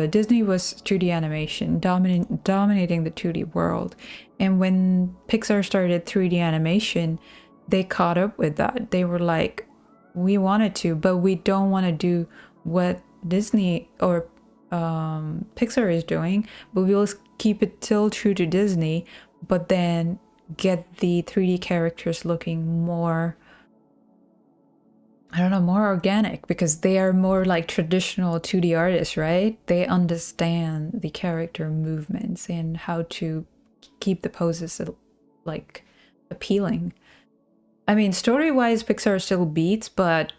A: Disney was 2D animation, dominating the 2D world. And when Pixar started 3D animation, they caught up with that. They were like, we wanted to, but we don't want to do what Disney or Pixar is doing, but we will keep it still true to Disney, but then get the 3D characters looking more, I don't know, more organic, because they are more like traditional 2D artists, right? They understand the character movements and how to keep the poses like appealing. I mean, story-wise, Pixar still beats, but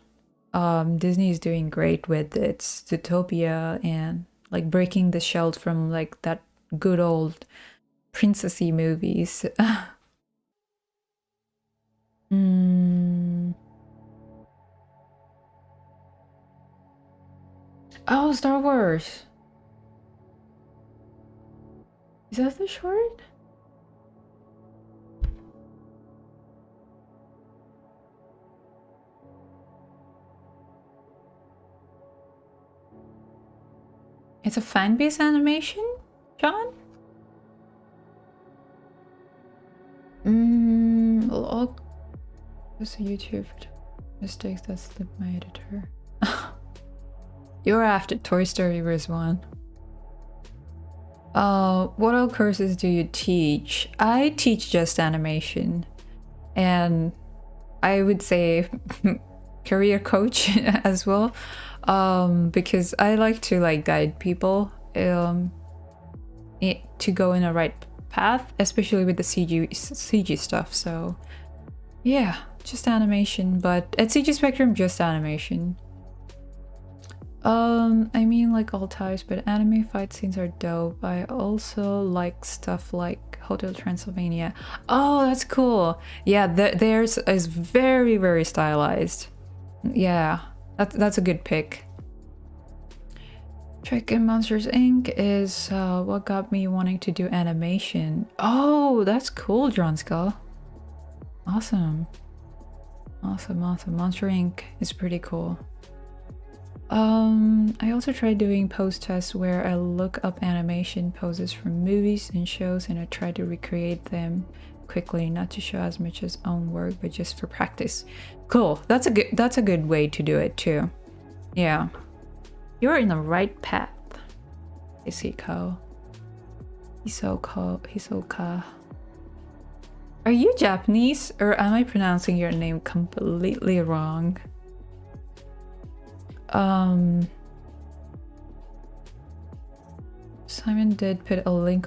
A: Disney is doing great with its Zootopia and like breaking the shell from like that good old princessy movies. Oh, Star Wars. Is that the short? It's a fan-based animation, John? I'll post a YouTube mistakes that slipped my editor. You're after Toy Story verse 1. What all courses do you teach? I teach just animation, and I would say career coach as well, because I like to like guide people to go in the right path, especially with the CG stuff. So yeah, just animation, but at CG Spectrum, just animation. I mean, like all types, but anime fight scenes are dope. I also like stuff like Hotel Transylvania. Oh, that's cool. Yeah, theirs is very, very stylized. Yeah, that's a good pick. Trick in Monsters Inc. is what got me wanting to do animation. Oh, that's cool, John Skull. Awesome. Awesome. Monster Inc. is pretty cool. I also tried doing pose tests where I look up animation poses from movies and shows, and I try to recreate them quickly, not to show as much as own work, but just for practice. Cool. That's a good way to do it too. Yeah. You're in the right path. Hisiko. Hisoka. Are you Japanese, or am I pronouncing your name completely wrong? Simon did put a link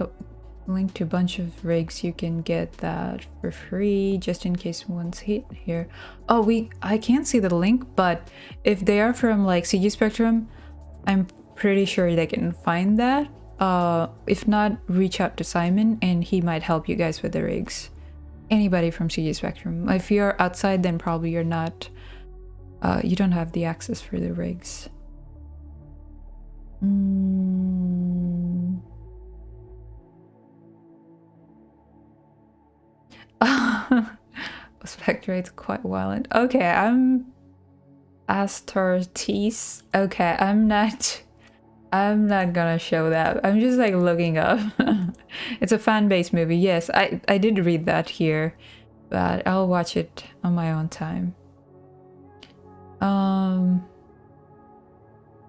A: link to a bunch of rigs. You can get that for free just in case one's hit here. Oh, I can't see the link, but if they are from like CG Spectrum, I'm pretty sure they can find that. If not, reach out to Simon and he might help you guys with the rigs. Anybody from CG Spectrum. If you're outside, then probably you're not, you don't have the access for the rigs. Spectra, it's quite violent. Okay, I'm Astartes. Okay, I'm not gonna show that. I'm just like looking up. It's a fan-based movie. Yes, I did read that here, but I'll watch it on my own time.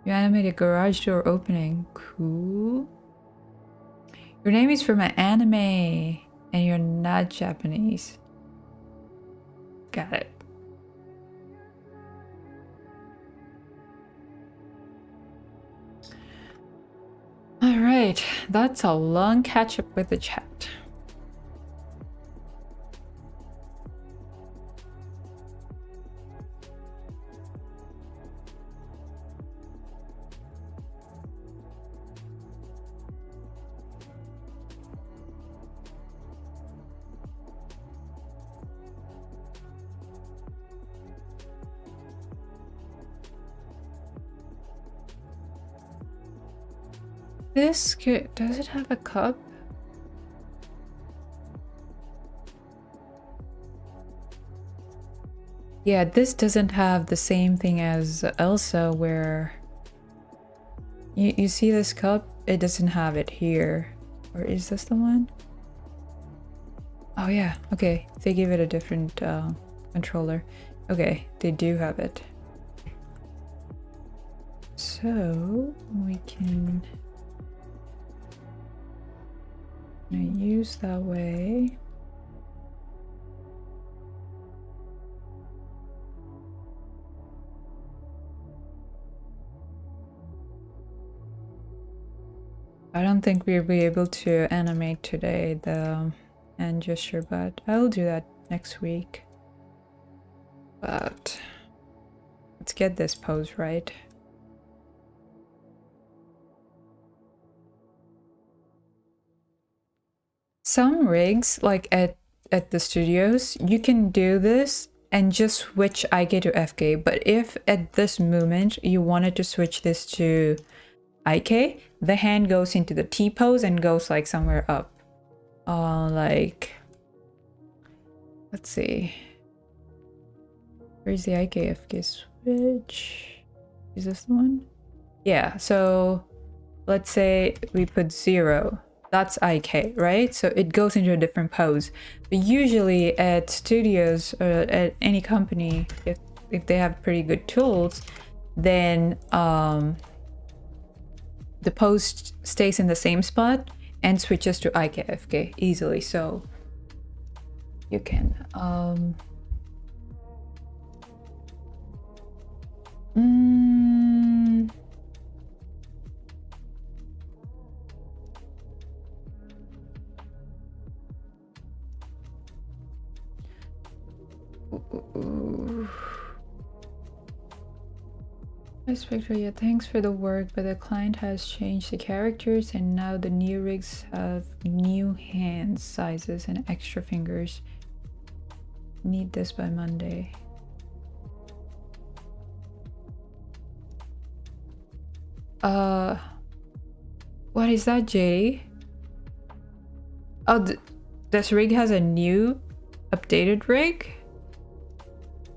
A: You animate a garage door opening. Cool. Your name is from an anime, and you're not Japanese. Got it. All right, that's a long catch up with the chat. This kit, does it have a cup? Yeah, this doesn't have the same thing as Elsa where you see this cup? It doesn't have it here. Or is this the one? Oh yeah, okay. They gave it a different controller. Okay, they do have it. So we can use that way. I don't think we'll be able to animate today the hand gesture, but I'll do that next week. But let's get this pose right. Some rigs, like at the studios, you can do this and just switch IK to FK. But if at this moment you wanted to switch this to IK, the hand goes into the T pose and goes like somewhere up. Like, let's see. Where's the IK FK switch? Is this the one? Yeah, so let's say we put 0. That's IK, right? So it goes into a different pose. But usually at studios or at any company, if they have pretty good tools, then the pose stays in the same spot and switches to IKFK easily. So you can Spectra, yeah, thanks for the work, but the client has changed the characters and now the new rigs have new hand sizes and extra fingers. Need this by Monday. What is that, JD? Oh, this rig has a new updated rig?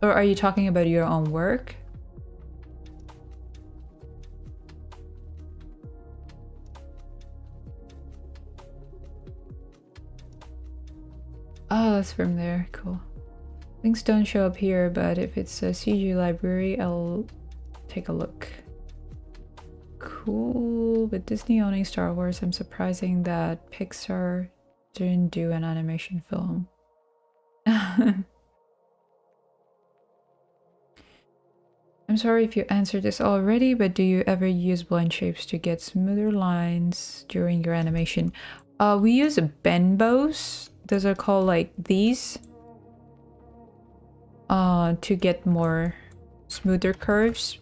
A: Or are you talking about your own work? Oh, that's from there. Cool. Links don't show up here, but if it's a CG library, I'll take a look. Cool. With Disney owning Star Wars, I'm surprising that Pixar didn't do an animation film. I'm sorry if you answered this already, but do you ever use blend shapes to get smoother lines during your animation? We use bend bows. Those are called like these. To get more smoother curves.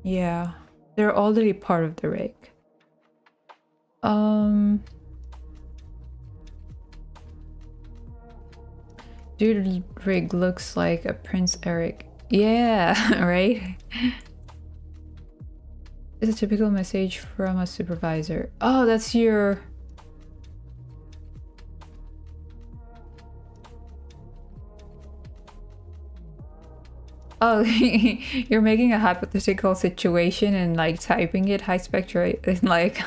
A: Yeah, they're already part of the rig. Dude, rig looks like a Prince Eric. Yeah, right? It's a typical message from a supervisor. Oh, that's your... Oh, you're making a hypothetical situation and like typing it high Spectra and like...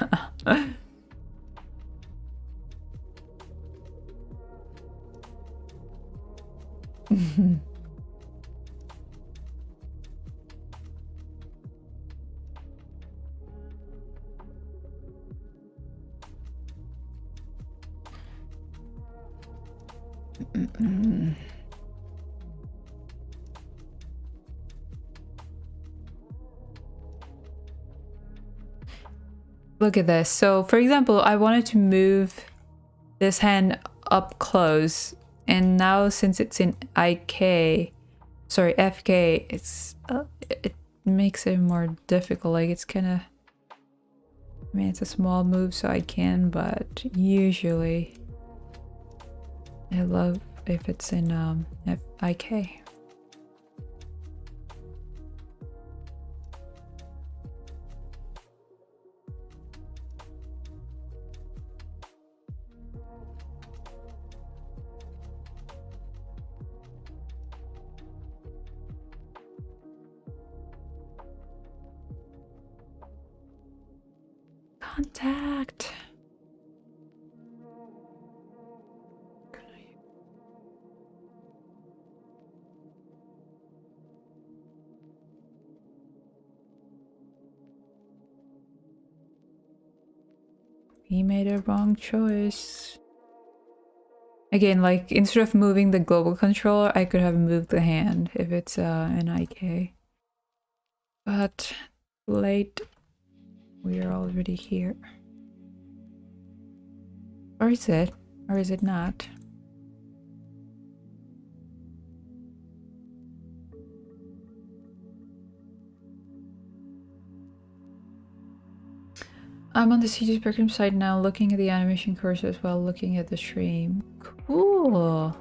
A: Look at this. So for example, I wanted to move this hand up close, and now since it's in FK, it makes it more difficult. Like it's kind of, I mean, it's a small move, so I can, but usually I love if it's in FK. Contact. He made a wrong choice. Again, like instead of moving the global controller, I could have moved the hand if it's an IK. But late. We are already here. Or is it? Or is it not? I'm on the CG Spectrum site now, looking at the animation course as well, looking at the stream. Cool.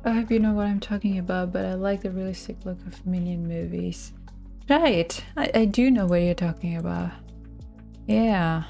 A: I hope you know what I'm talking about, but I like the realistic look of Minion movies. Right, I do know what you're talking about. Yeah.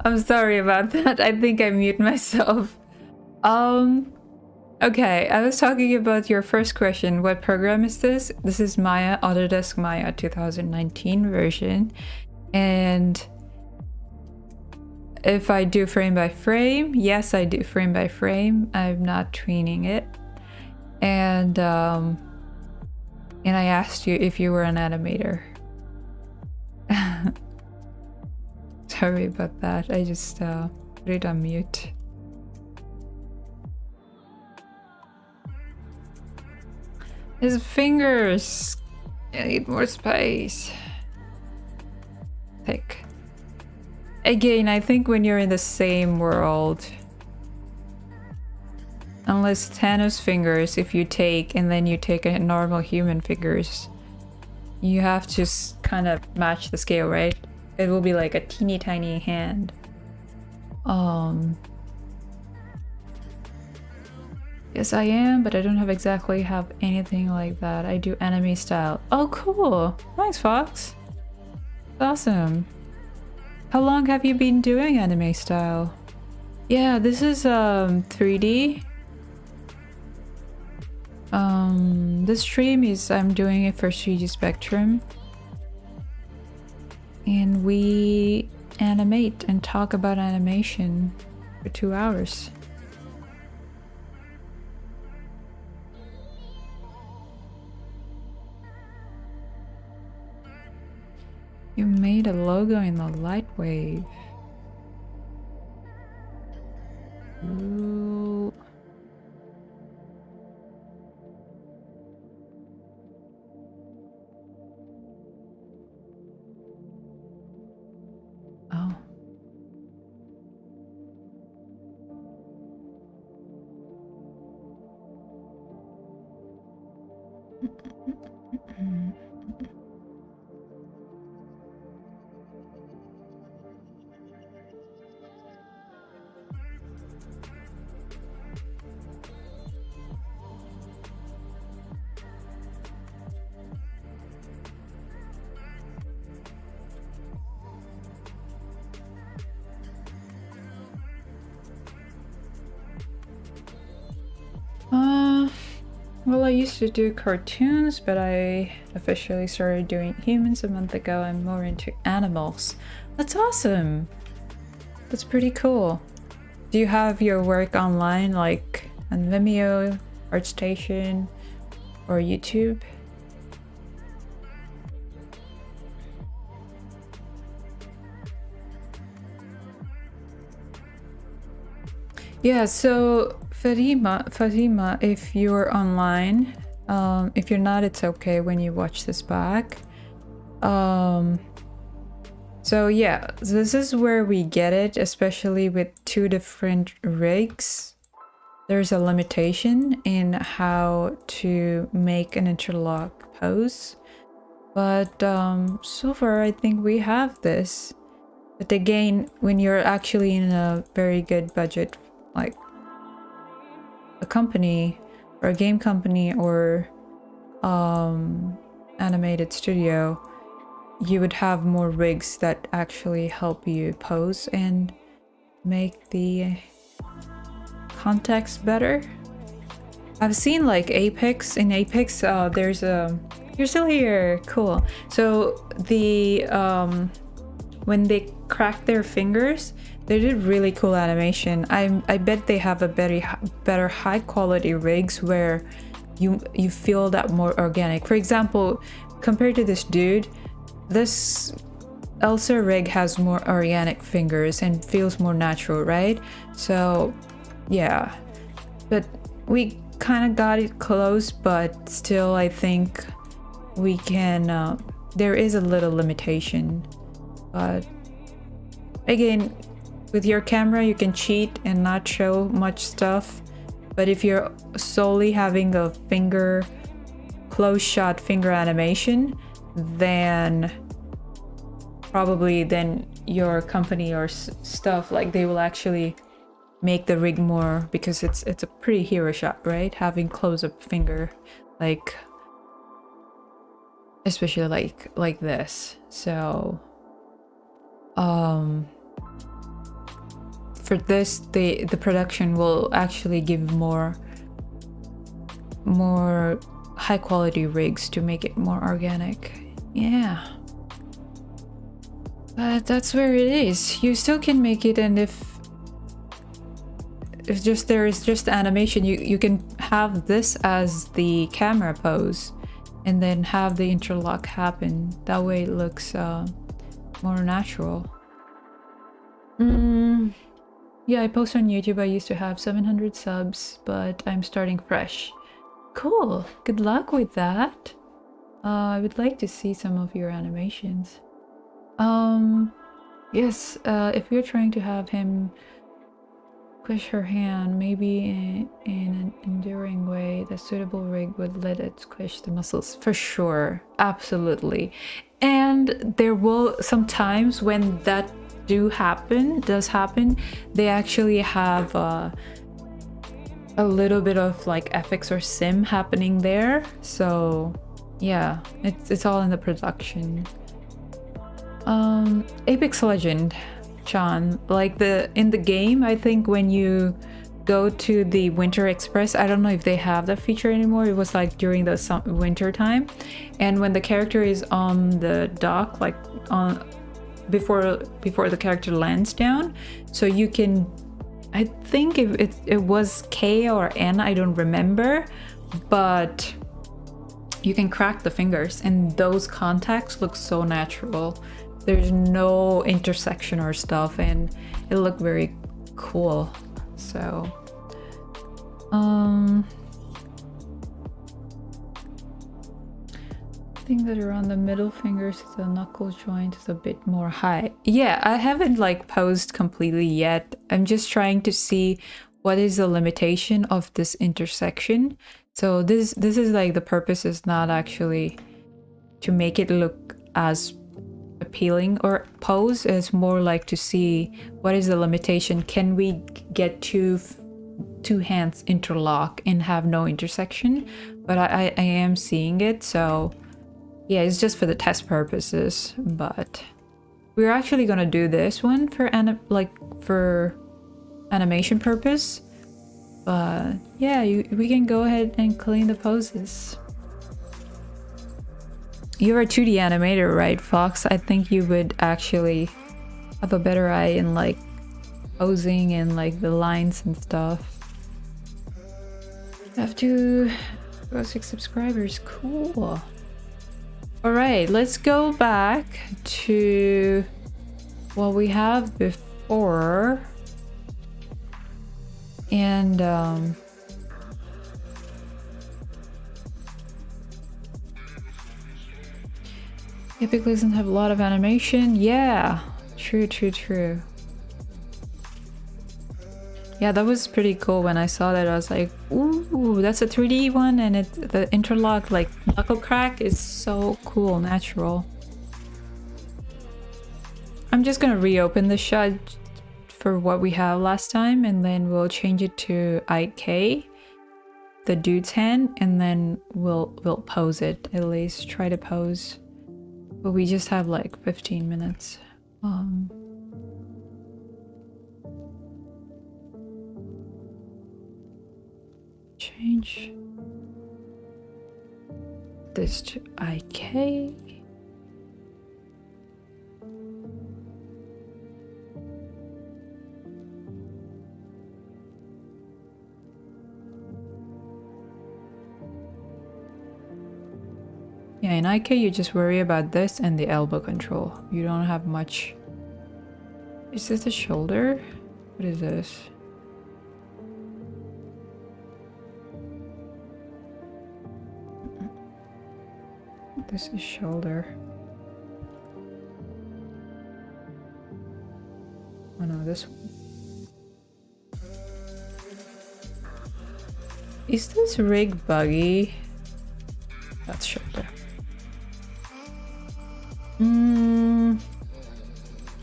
A: I'm sorry about that. I think I mute myself. Okay, I was talking about your first question. What program is this? This is Maya, Autodesk Maya 2019 version. And if I do frame by frame, yes, I do frame by frame. I'm not tweening it. And I asked you if you were an animator. Sorry about that. I just put it on mute. His fingers! I need more space. Thick. Again, I think when you're in the same world, unless Thanos fingers, if you take and then you take a normal human fingers, you have to kind of match the scale, right? It will be like a teeny tiny hand. Yes, I am, but I don't have anything like that. I do anime style. Oh, cool. Thanks, Fox. Awesome. How long have you been doing anime style? Yeah, this is 3D. This stream is I'm doing it for CGS Spectrum. And we animate and talk about animation for 2 hours. You made a logo in the Lightwave. Ooh. Oh. Well, I used to do cartoons, but I officially started doing humans a month ago. I'm more into animals. That's awesome. That's pretty cool. Do you have your work online, like on Vimeo, ArtStation, or YouTube? Yeah, so Fatima, if you're online, if you're not, it's okay when you watch this back. So yeah, this is where we get it, especially with 2 different rigs. There's a limitation in how to make an interlock pose. But so far I think we have this. But again, when you're actually in a very good budget, like a company or a game company or animated studio, you would have more rigs that actually help you pose and make the context better. I've seen like Apex. In Apex, there's a... You're still here, cool. So the when they crack their fingers, they did really cool animation. I bet they have a better high quality rigs where you feel that more organic. For example, compared to this dude, this Elsa rig has more organic fingers and feels more natural, right? So yeah, but we kind of got it close, but still I think we can there is a little limitation. But again, with your camera you can cheat and not show much stuff, but if you're solely having a finger close shot finger animation, then probably then your company or stuff, like they will actually make the rig more, because it's a pretty hero shot, right? Having close-up finger, like especially like this. So for this, the production will actually give more high quality rigs to make it more organic. Yeah. But that's where it is. You still can make it, and if just there is just animation, you can have this as the camera pose and then have the interlock happen. That way it looks more natural. Yeah, I post on YouTube. I used to have 700 subs, but I'm starting fresh. Cool. Good luck with that. I would like to see some of your animations. Yes, if you're trying to have him push her hand, maybe in an enduring way, the suitable rig would let it squish the muscles. For sure. Absolutely. And there will sometimes when that does happen, they actually have a little bit of like FX or sim happening there. So yeah, it's all in the production. Apex Legend, Sean, like in the game, I think when you go to the Winter Express, I don't know if they have that feature anymore. It was like during the winter time, and when the character is on the dock, like on before the character lands down, so you can, I think it was K or N, I don't remember, but you can crack the fingers and those contacts look so natural. There's no intersection or stuff, and it looked very cool. So I think that around the middle fingers, the knuckle joint is a bit more high. Yeah, I haven't like posed completely yet. I'm just trying to see what is the limitation of this intersection. So this is like, the purpose is not actually to make it look as appealing or pose. It's more like to see what is the limitation. Can we get two hands interlock and have no intersection? But I am seeing it, so yeah, it's just for the test purposes. But we're actually gonna do this one for animation purpose. But yeah, we can go ahead and clean the poses. You're a 2D animator, right, Fox? I think you would actually have a better eye in like posing and like the lines and stuff. Have to go 6 subscribers. Cool. All right, let's go back to what we have before. And Epic doesn't have a lot of animation. Yeah, true. Yeah, that was pretty cool. When I saw that, I was like, ooh, that's a 3D one, and the interlock, like knuckle crack, is so cool, natural. I'm just gonna reopen the shot for what we have last time, and then we'll change it to IK, the dude's hand, and then we'll pose it. At least try to pose. But we just have like 15 minutes. Change this to IK. Yeah, in IK you just worry about this and the elbow control. You don't have much. Is this the shoulder? What is this? This is shoulder. Oh no, this one. Is this rig buggy? That's shoulder.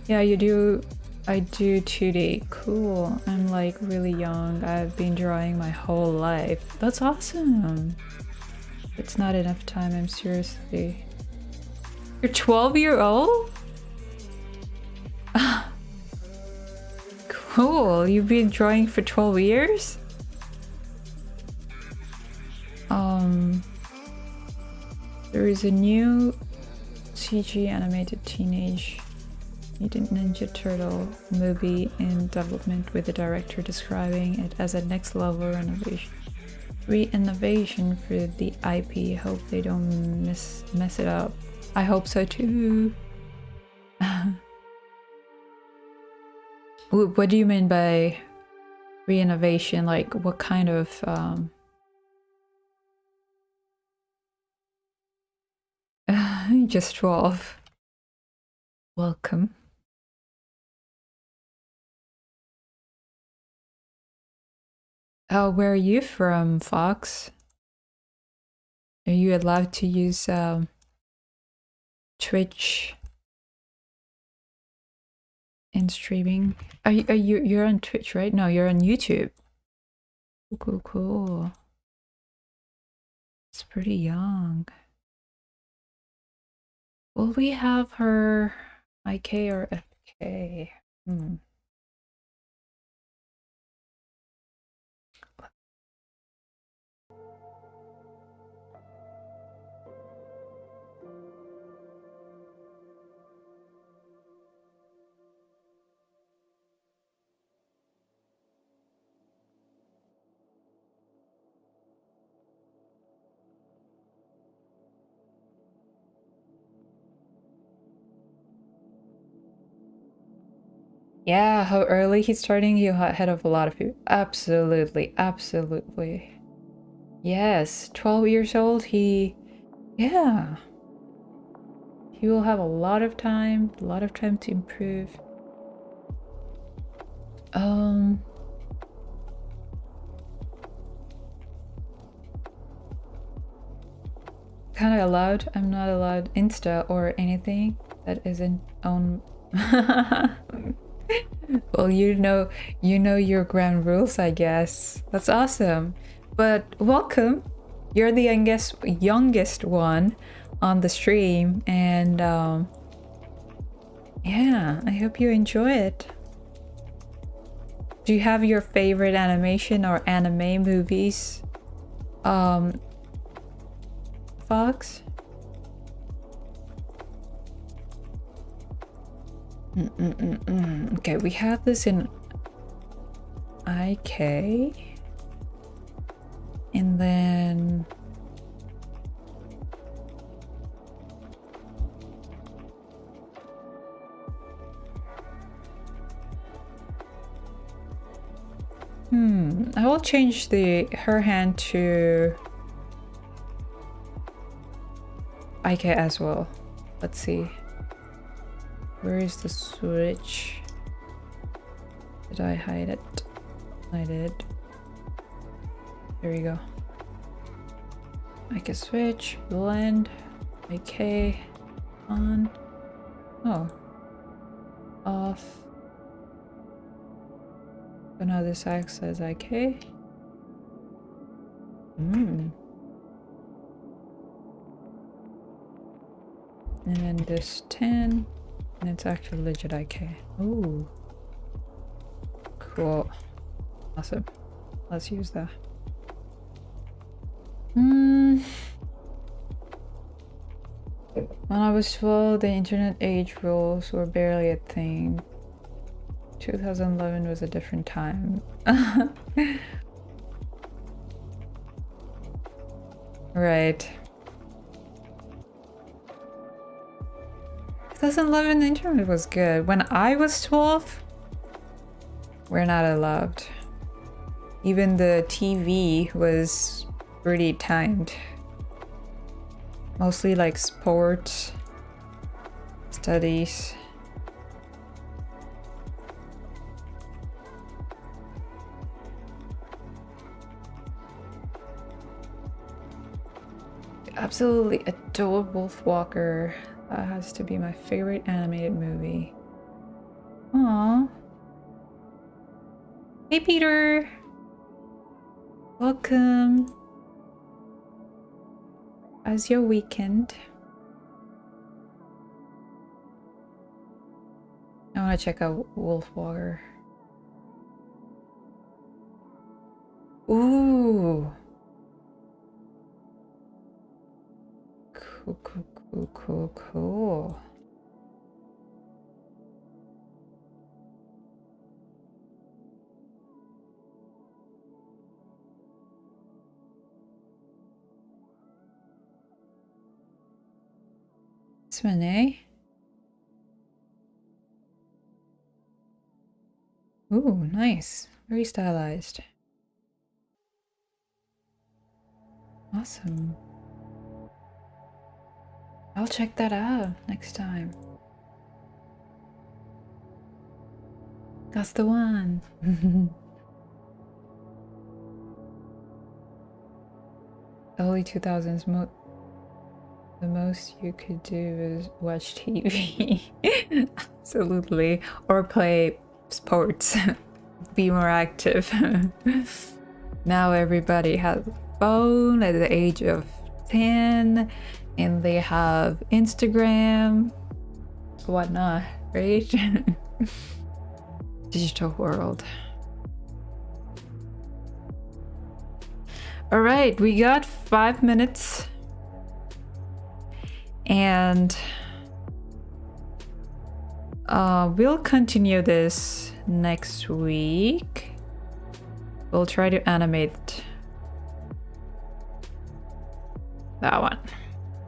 A: Yeah, you do. I do 2D. Cool. I'm like really young. I've been drawing my whole life. That's awesome. It's not enough time, I'm seriously. You're 12-year-old? Cool. You've been drawing for 12 years? There is a new CG animated Teenage Mutant Ninja Turtle movie in development, with the director describing it as a next level re-innovation for the IP. Hope they don't mess it up. I hope so too. What do you mean by re-innovation? Like what kind of just 12. Welcome. Oh, where are you from, Fox? Are you allowed to use Twitch in streaming? You're on Twitch, right? No, you're on YouTube. Cool. It's pretty young. Will we have her IK or FK? Yeah, how early he's starting, you ahead of a lot of people. Absolutely. Yes, 12 years old, yeah. He will have a lot of time to improve. Kind of allowed. I'm not allowed Insta or anything that isn't on. Well, you know your ground rules, I guess. That's awesome. But welcome. You're the youngest one on the stream, and yeah, I hope you enjoy it. Do you have your favorite animation or anime movies? Fox? Okay, we have this in IK. And then I will change her hand to IK as well. Let's see. Where is the switch? Did I hide it? I did. There we go. IK switch, blend, IK on. Oh. Off. So now this acts as IK. And then this 10. And it's actually legit IK. Ooh. Cool. Awesome. Let's use that. When I was 12, the internet age rules were barely a thing. 2011 was a different time. Right. 2011, the internet was good. When I was 12, we're not allowed. Even the TV was pretty timed. Mostly like sports, studies. Absolutely adore Wolfwalker. That has to be my favorite animated movie. Aww. Hey Peter! Welcome. How's your weekend? I want to check out Wolfwalker. Ooh. Cool. This one, eh? Ooh, nice. Very stylized. Awesome. I'll check that out next time. That's the one. Early 2000s, the most you could do is watch TV. Absolutely. Or play sports. Be more active. Now everybody has a phone at the age of 10 and they have Instagram, whatnot, right? Digital world. All right, we got 5 minutes and we'll continue this next week. We'll try to animate that one,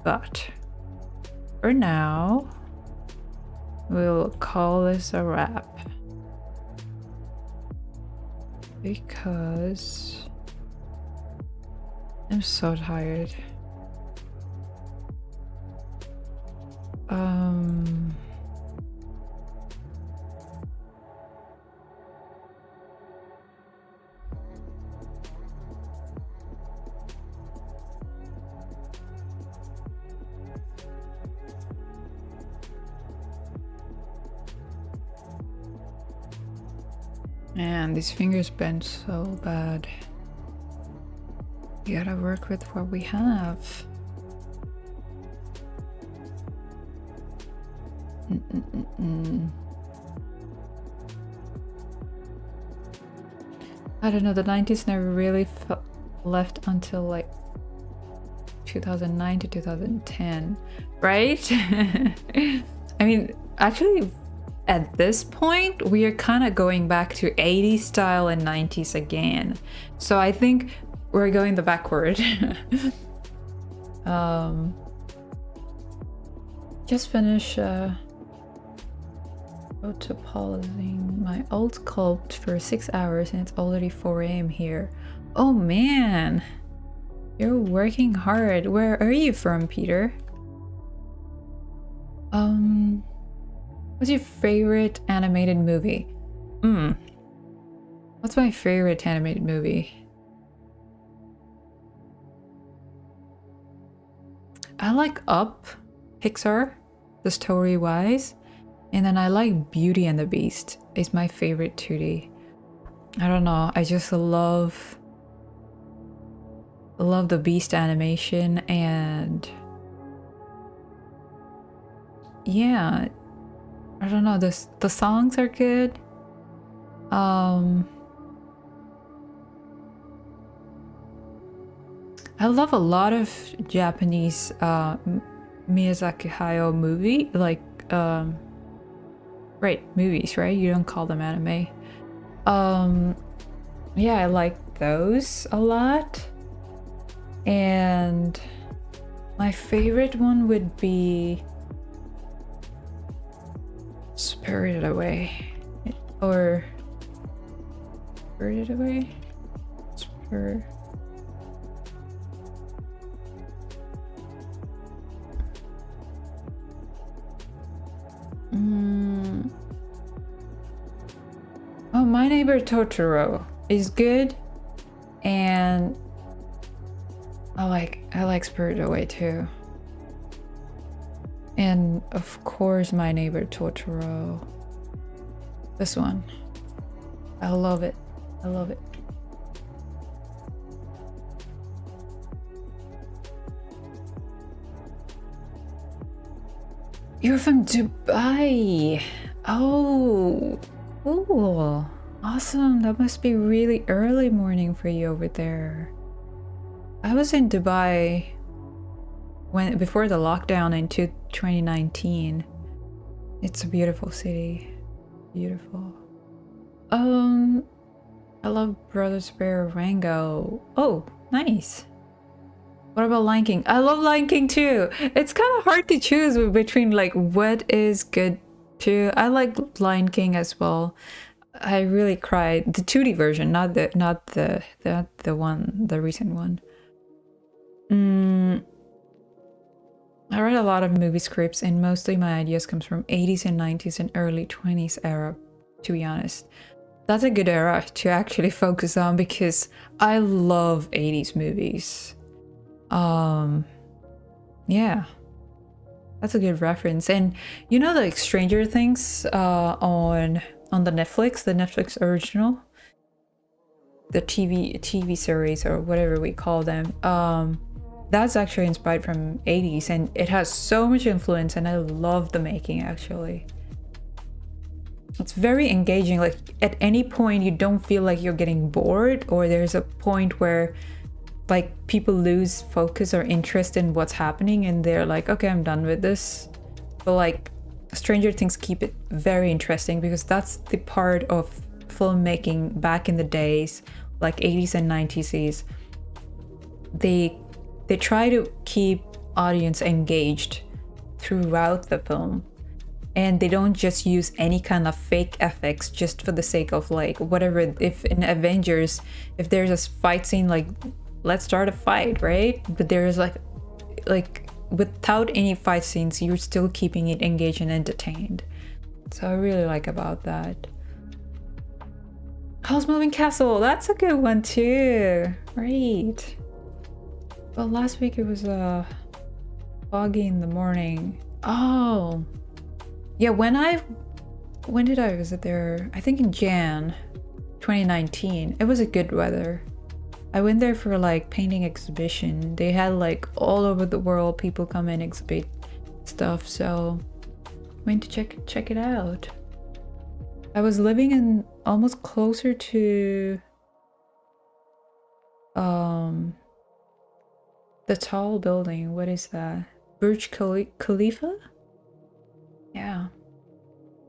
A: but for now we'll call this a wrap because I'm so tired. Man, these fingers bend so bad. You gotta work with what we have. I don't know, the 90s never really left until like 2009 to 2010, right? I mean, actually, at this point, we are kind of going back to 80s style and 90s again. So I think we're going the backward. Just finish photopolising my old sculpt for 6 hours and it's already 4 AM here. Oh man, you're working hard. Where are you from, Peter? What's your favorite animated movie? What's my favorite animated movie? I like Up, Pixar, the story wise, and then I like Beauty and the Beast. It's my favorite 2D. I don't know, I just love the Beast animation, and yeah, I don't know, the songs are good. I love a lot of Japanese Miyazaki Hayao movie, like movies, right? You don't call them anime. Yeah, I like those a lot. And my favorite one would be Spirited Away. Or Spirited Away? Oh, My Neighbor Totoro is good, and I like Spirited Away too. And of course, My Neighbor Totoro. This one. I love it. I love it. You're from Dubai. Oh, cool. Awesome. That must be really early morning for you over there. I was in Dubai before the lockdown in 2019. It's a beautiful city. Beautiful. I love Brothers Bear Rango. Oh, nice. What about Lion King? I love Lion King too. It's kind of hard to choose between like what is good too. I like Lion King as well. I really cried. The 2D version, not the recent one. I read a lot of movie scripts and mostly my ideas comes from 80s and 90s and early 20s era, to be honest. That's a good era to actually focus on because I love 80s movies. Yeah. That's a good reference. And you know like Stranger Things on the Netflix original? The TV series or whatever we call them. That's actually inspired from 80s and it has so much influence and I love the making actually. It's very engaging. Like at any point you don't feel like you're getting bored or there's a point where like people lose focus or interest in what's happening and they're like, okay, I'm done with this. But like Stranger Things keep it very interesting because that's the part of filmmaking back in the days, like 80s and 90s. They try to keep audience engaged throughout the film. And they don't just use any kind of fake effects just for the sake of like whatever. If in Avengers, if there's a fight scene, like let's start a fight, right? But there's like without any fight scenes, you're still keeping it engaged and entertained. So I really like about that. Howl's Moving Castle, that's a good one too. Right. Well, last week it was foggy in the morning. Oh. Yeah, when did I visit there? I think in Jan 2019. It was a good weather. I went there for like painting exhibition. They had like all over the world people come and exhibit stuff, so went to check it out. I was living in almost closer to the tall building. What is that? Burj Khalifa? Yeah.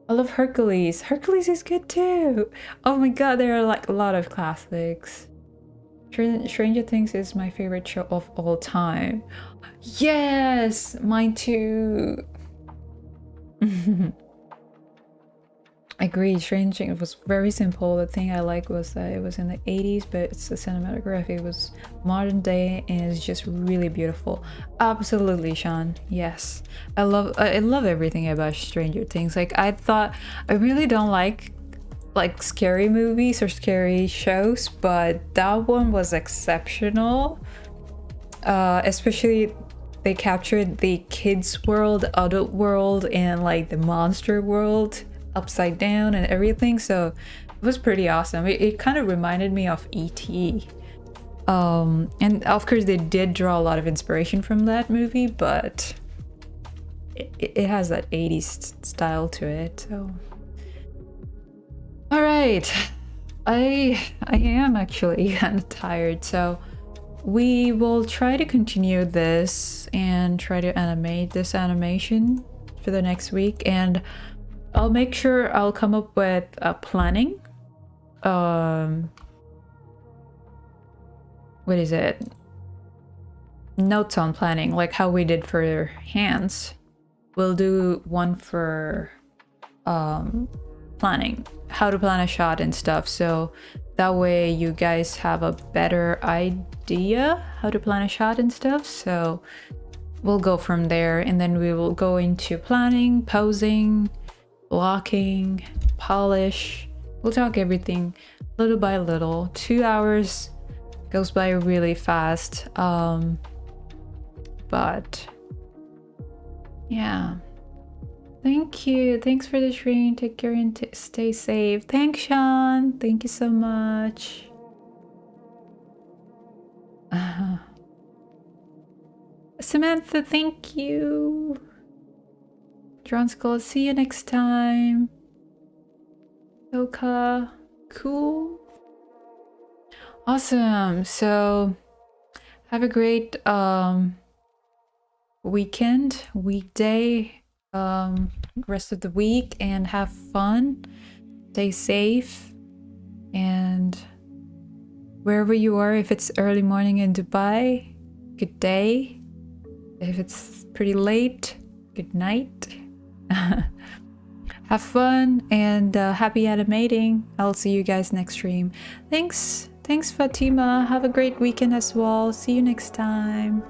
A: I love Hercules. Hercules is good too. Oh my god, there are like a lot of classics. Stranger Things is my favorite show of all time. Yes, mine too. Agreed. Stranger Things was very simple. The thing I like was that it was in the 80s, but it's the cinematography was modern day and it's just really beautiful. Absolutely, Sean. Yes, I love everything about Stranger Things. Like I really don't like scary movies or scary shows, but that one was exceptional. Especially they captured the kids world, adult world, and like the monster world upside down and everything, so it was pretty awesome. It kind of reminded me of E.T. And of course they did draw a lot of inspiration from that movie, but it has that 80s style to it. So all right, I am actually kind of tired, so we will try to continue this and try to animate this animation for the next week, and I'll make sure I'll come up with a planning. What is it? Notes on planning, like how we did for hands. We'll do one for planning, how to plan a shot and stuff. So that way you guys have a better idea how to plan a shot and stuff. So we'll go from there, and then we will go into planning, posing, blocking, polish. We'll talk everything little by little. 2 hours goes by really fast, but yeah. Thank you. Thanks for the stream. Take care and stay safe. Thanks, Sean. Thank you so much. Samantha, thank you. Drawn Skull, see you next time. Yoka, cool. Awesome. So Have a great weekend, weekday, rest of the week, and have fun. Stay safe, and wherever you are, if it's early morning in Dubai, good day. If it's pretty late, good night. Have fun and happy animating. I'll see you guys next stream. Thanks Fatima. Have a great weekend as well. See you next time.